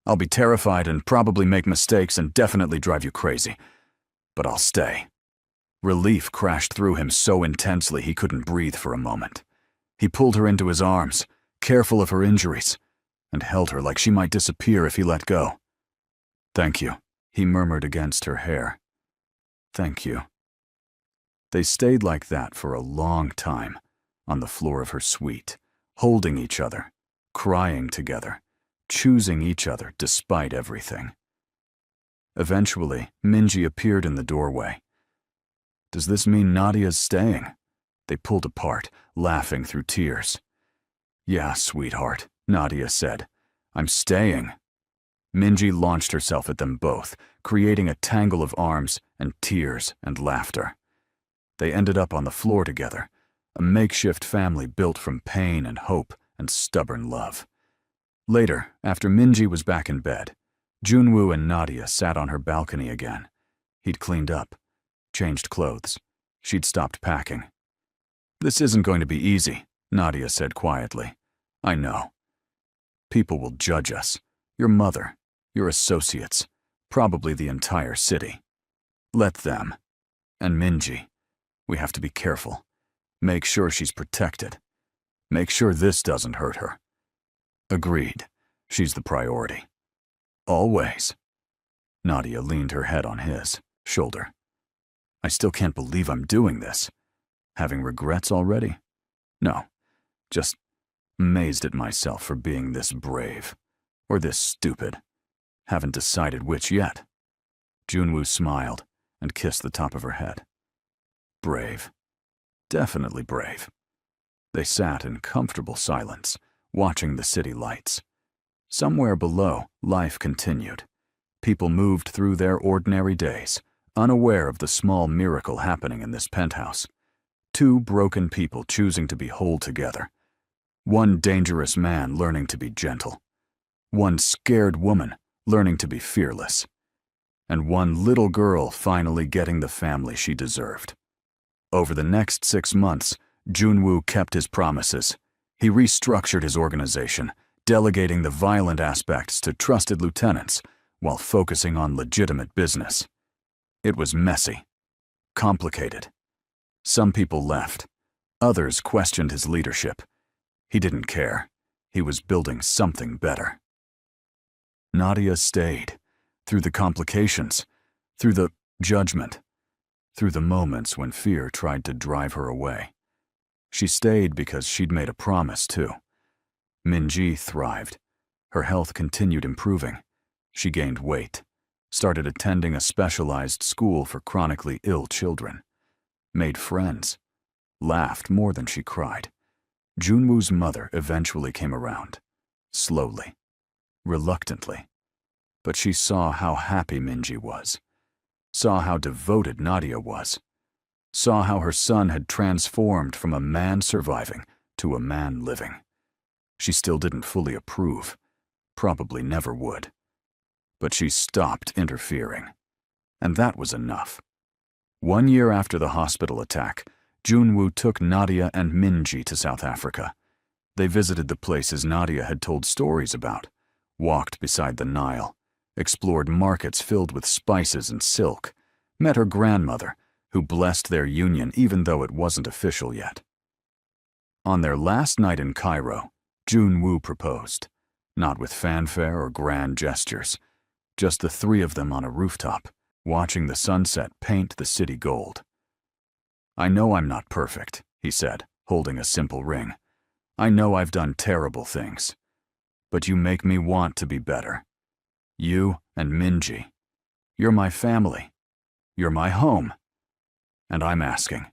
I'll be terrified and probably make mistakes and definitely drive you crazy. But I'll stay." Relief crashed through him so intensely he couldn't breathe for a moment. He pulled her into his arms, careful of her injuries, and held her like she might disappear if he let go. "Thank you," he murmured against her hair. "Thank you." They stayed like that for a long time, on the floor of her suite, holding each other, crying together, choosing each other despite everything. Eventually, Minji appeared in the doorway. "Does this mean Nadia's staying?" They pulled apart, laughing through tears. "Yeah, sweetheart," Nadia said. "I'm staying." Minji launched herself at them both, creating a tangle of arms and tears and laughter. They ended up on the floor together, a makeshift family built from pain and hope and stubborn love. Later, after Minji was back in bed, Junwoo and Nadia sat on her balcony again. He'd cleaned up, changed clothes. She'd stopped packing. "This isn't going to be easy," Nadia said quietly. "I know. People will judge us. Your mother, your associates, probably the entire city. Let them. And Minji. We have to be careful. Make sure she's protected. Make sure this doesn't hurt her." "Agreed. She's the priority. Always." Nadia leaned her head on his shoulder. "I still can't believe I'm doing this. Having regrets already? No, just amazed at myself for being this brave. Or this stupid. Haven't decided which yet." Junwoo smiled and kissed the top of her head. Brave. Definitely brave. They sat in comfortable silence, watching the city lights. Somewhere below, life continued. People moved through their ordinary days, unaware of the small miracle happening in this penthouse. Two broken people choosing to be whole together. One dangerous man learning to be gentle. One scared woman learning to be fearless. And one little girl finally getting the family she deserved. Over the next 6 months, Junwoo kept his promises. He restructured his organization, delegating the violent aspects to trusted lieutenants while focusing on legitimate business. It was messy, complicated. Some people left. Others questioned his leadership. He didn't care. He was building something better. Nadia stayed, through the complications, through the judgment, through the moments when fear tried to drive her away. She stayed because she'd made a promise, too. Minji thrived. Her health continued improving. She gained weight, started attending a specialized school for chronically ill children, made friends, laughed more than she cried. Junwoo's mother eventually came around, slowly, reluctantly. But she saw how happy Minji was, saw how devoted Nadia was, saw how her son had transformed from a man surviving to a man living. She still didn't fully approve, probably never would. But she stopped interfering. And that was enough. 1 year after the hospital attack, Junwoo took Nadia and Minji to South Africa. They visited the places Nadia had told stories about, walked beside the Nile, explored markets filled with spices and silk, met her grandmother, who blessed their union even though it wasn't official yet. On their last night in Cairo, Junwoo proposed, not with fanfare or grand gestures, just the three of them on a rooftop, watching the sunset paint the city gold. "I know I'm not perfect," he said, holding a simple ring. "I know I've done terrible things. But you make me want to be better. You and Minji. You're my family. You're my home. And I'm asking.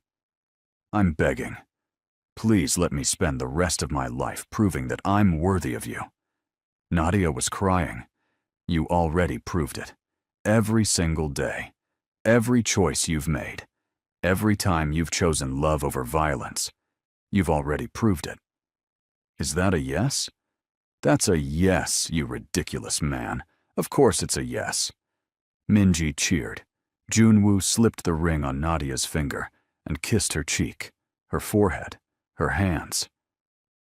I'm begging. Please let me spend the rest of my life proving that I'm worthy of you." Nadia was crying. "You already proved it. Every single day. Every choice you've made. Every time you've chosen love over violence. You've already proved it." "Is that a yes?" "That's a yes, you ridiculous man. Of course it's a yes." Minji cheered. Junwoo slipped the ring on Nadia's finger and kissed her cheek, her forehead, her hands.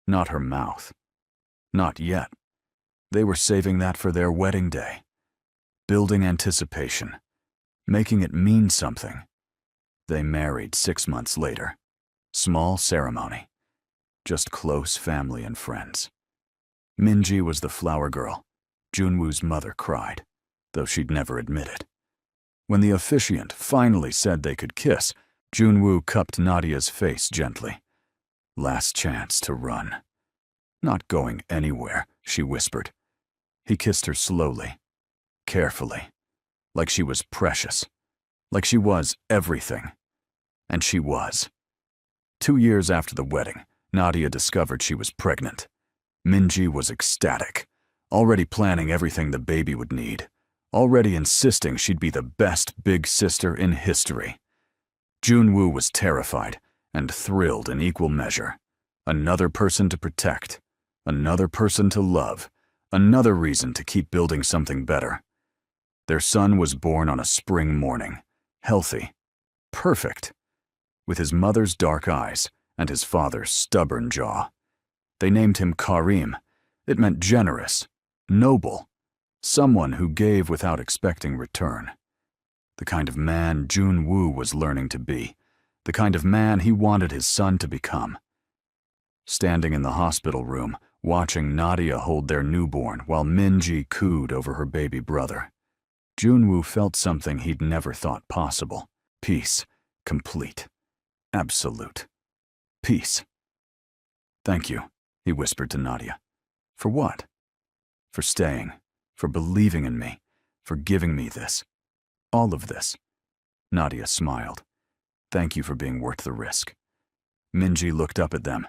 Not her mouth. Not yet. They were saving that for their wedding day. Building anticipation. Making it mean something. They married 6 months later. Small ceremony. Just close family and friends. Minji was the flower girl. Junwoo's mother cried, though she'd never admit it. When the officiant finally said they could kiss, Junwoo cupped Nadia's face gently. "Last chance to run." "Not going anywhere," she whispered. He kissed her slowly, carefully, like she was precious, like she was everything. And she was. 2 years after the wedding, Nadia discovered she was pregnant. Minji was ecstatic, already planning everything the baby would need, already insisting she'd be the best big sister in history. Junwoo was terrified and thrilled in equal measure. Another person to protect, another person to love, another reason to keep building something better. Their son was born on a spring morning, healthy, perfect, with his mother's dark eyes and his father's stubborn jaw. They named him Karim. It meant generous, noble, someone who gave without expecting return. The kind of man Junwoo was learning to be, the kind of man he wanted his son to become. Standing in the hospital room, watching Nadia hold their newborn while Minji cooed over her baby brother, Junwoo felt something he'd never thought possible. Peace. Complete. Absolute. Peace. "Thank you," he whispered to Nadia. "For what?" "For staying, for believing in me, for giving me this. All of this." Nadia smiled. "Thank you for being worth the risk." Minji looked up at them.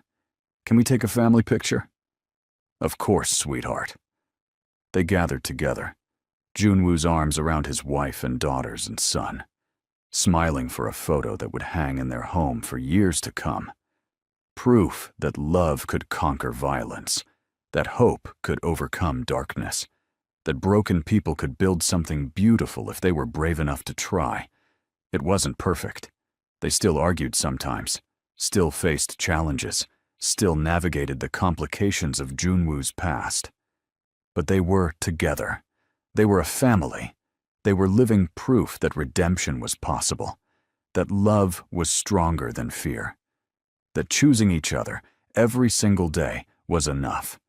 "Can we take a family picture?" "Of course, sweetheart." They gathered together, Junwoo's arms around his wife and daughters and son, smiling for a photo that would hang in their home for years to come. Proof that love could conquer violence, that hope could overcome darkness, that broken people could build something beautiful if they were brave enough to try. It wasn't perfect. They still argued sometimes, still faced challenges, still navigated the complications of Junwoo's past. But they were together. They were a family. They were living proof that redemption was possible, that love was stronger than fear, that choosing each other every single day was enough.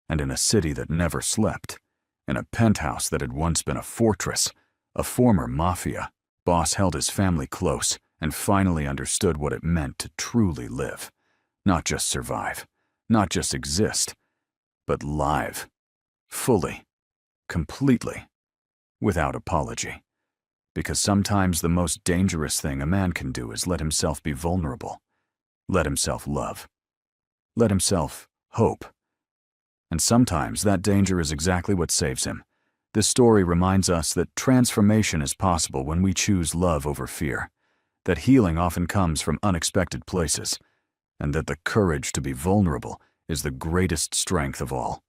And in a city that never slept, in a penthouse that had once been a fortress, a former mafia boss held his family close and finally understood what it meant to truly live. Not just survive, not just exist, but live, fully, completely, without apology. Because sometimes the most dangerous thing a man can do is let himself be vulnerable, let himself love, let himself hope. And sometimes that danger is exactly what saves him. This story reminds us that transformation is possible when we choose love over fear, that healing often comes from unexpected places, and that the courage to be vulnerable is the greatest strength of all.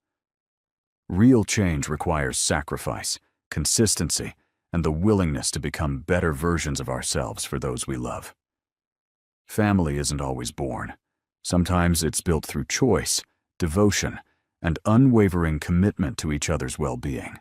Real change requires sacrifice, consistency, and the willingness to become better versions of ourselves for those we love. Family isn't always born. Sometimes it's built through choice, devotion, and unwavering commitment to each other's well-being.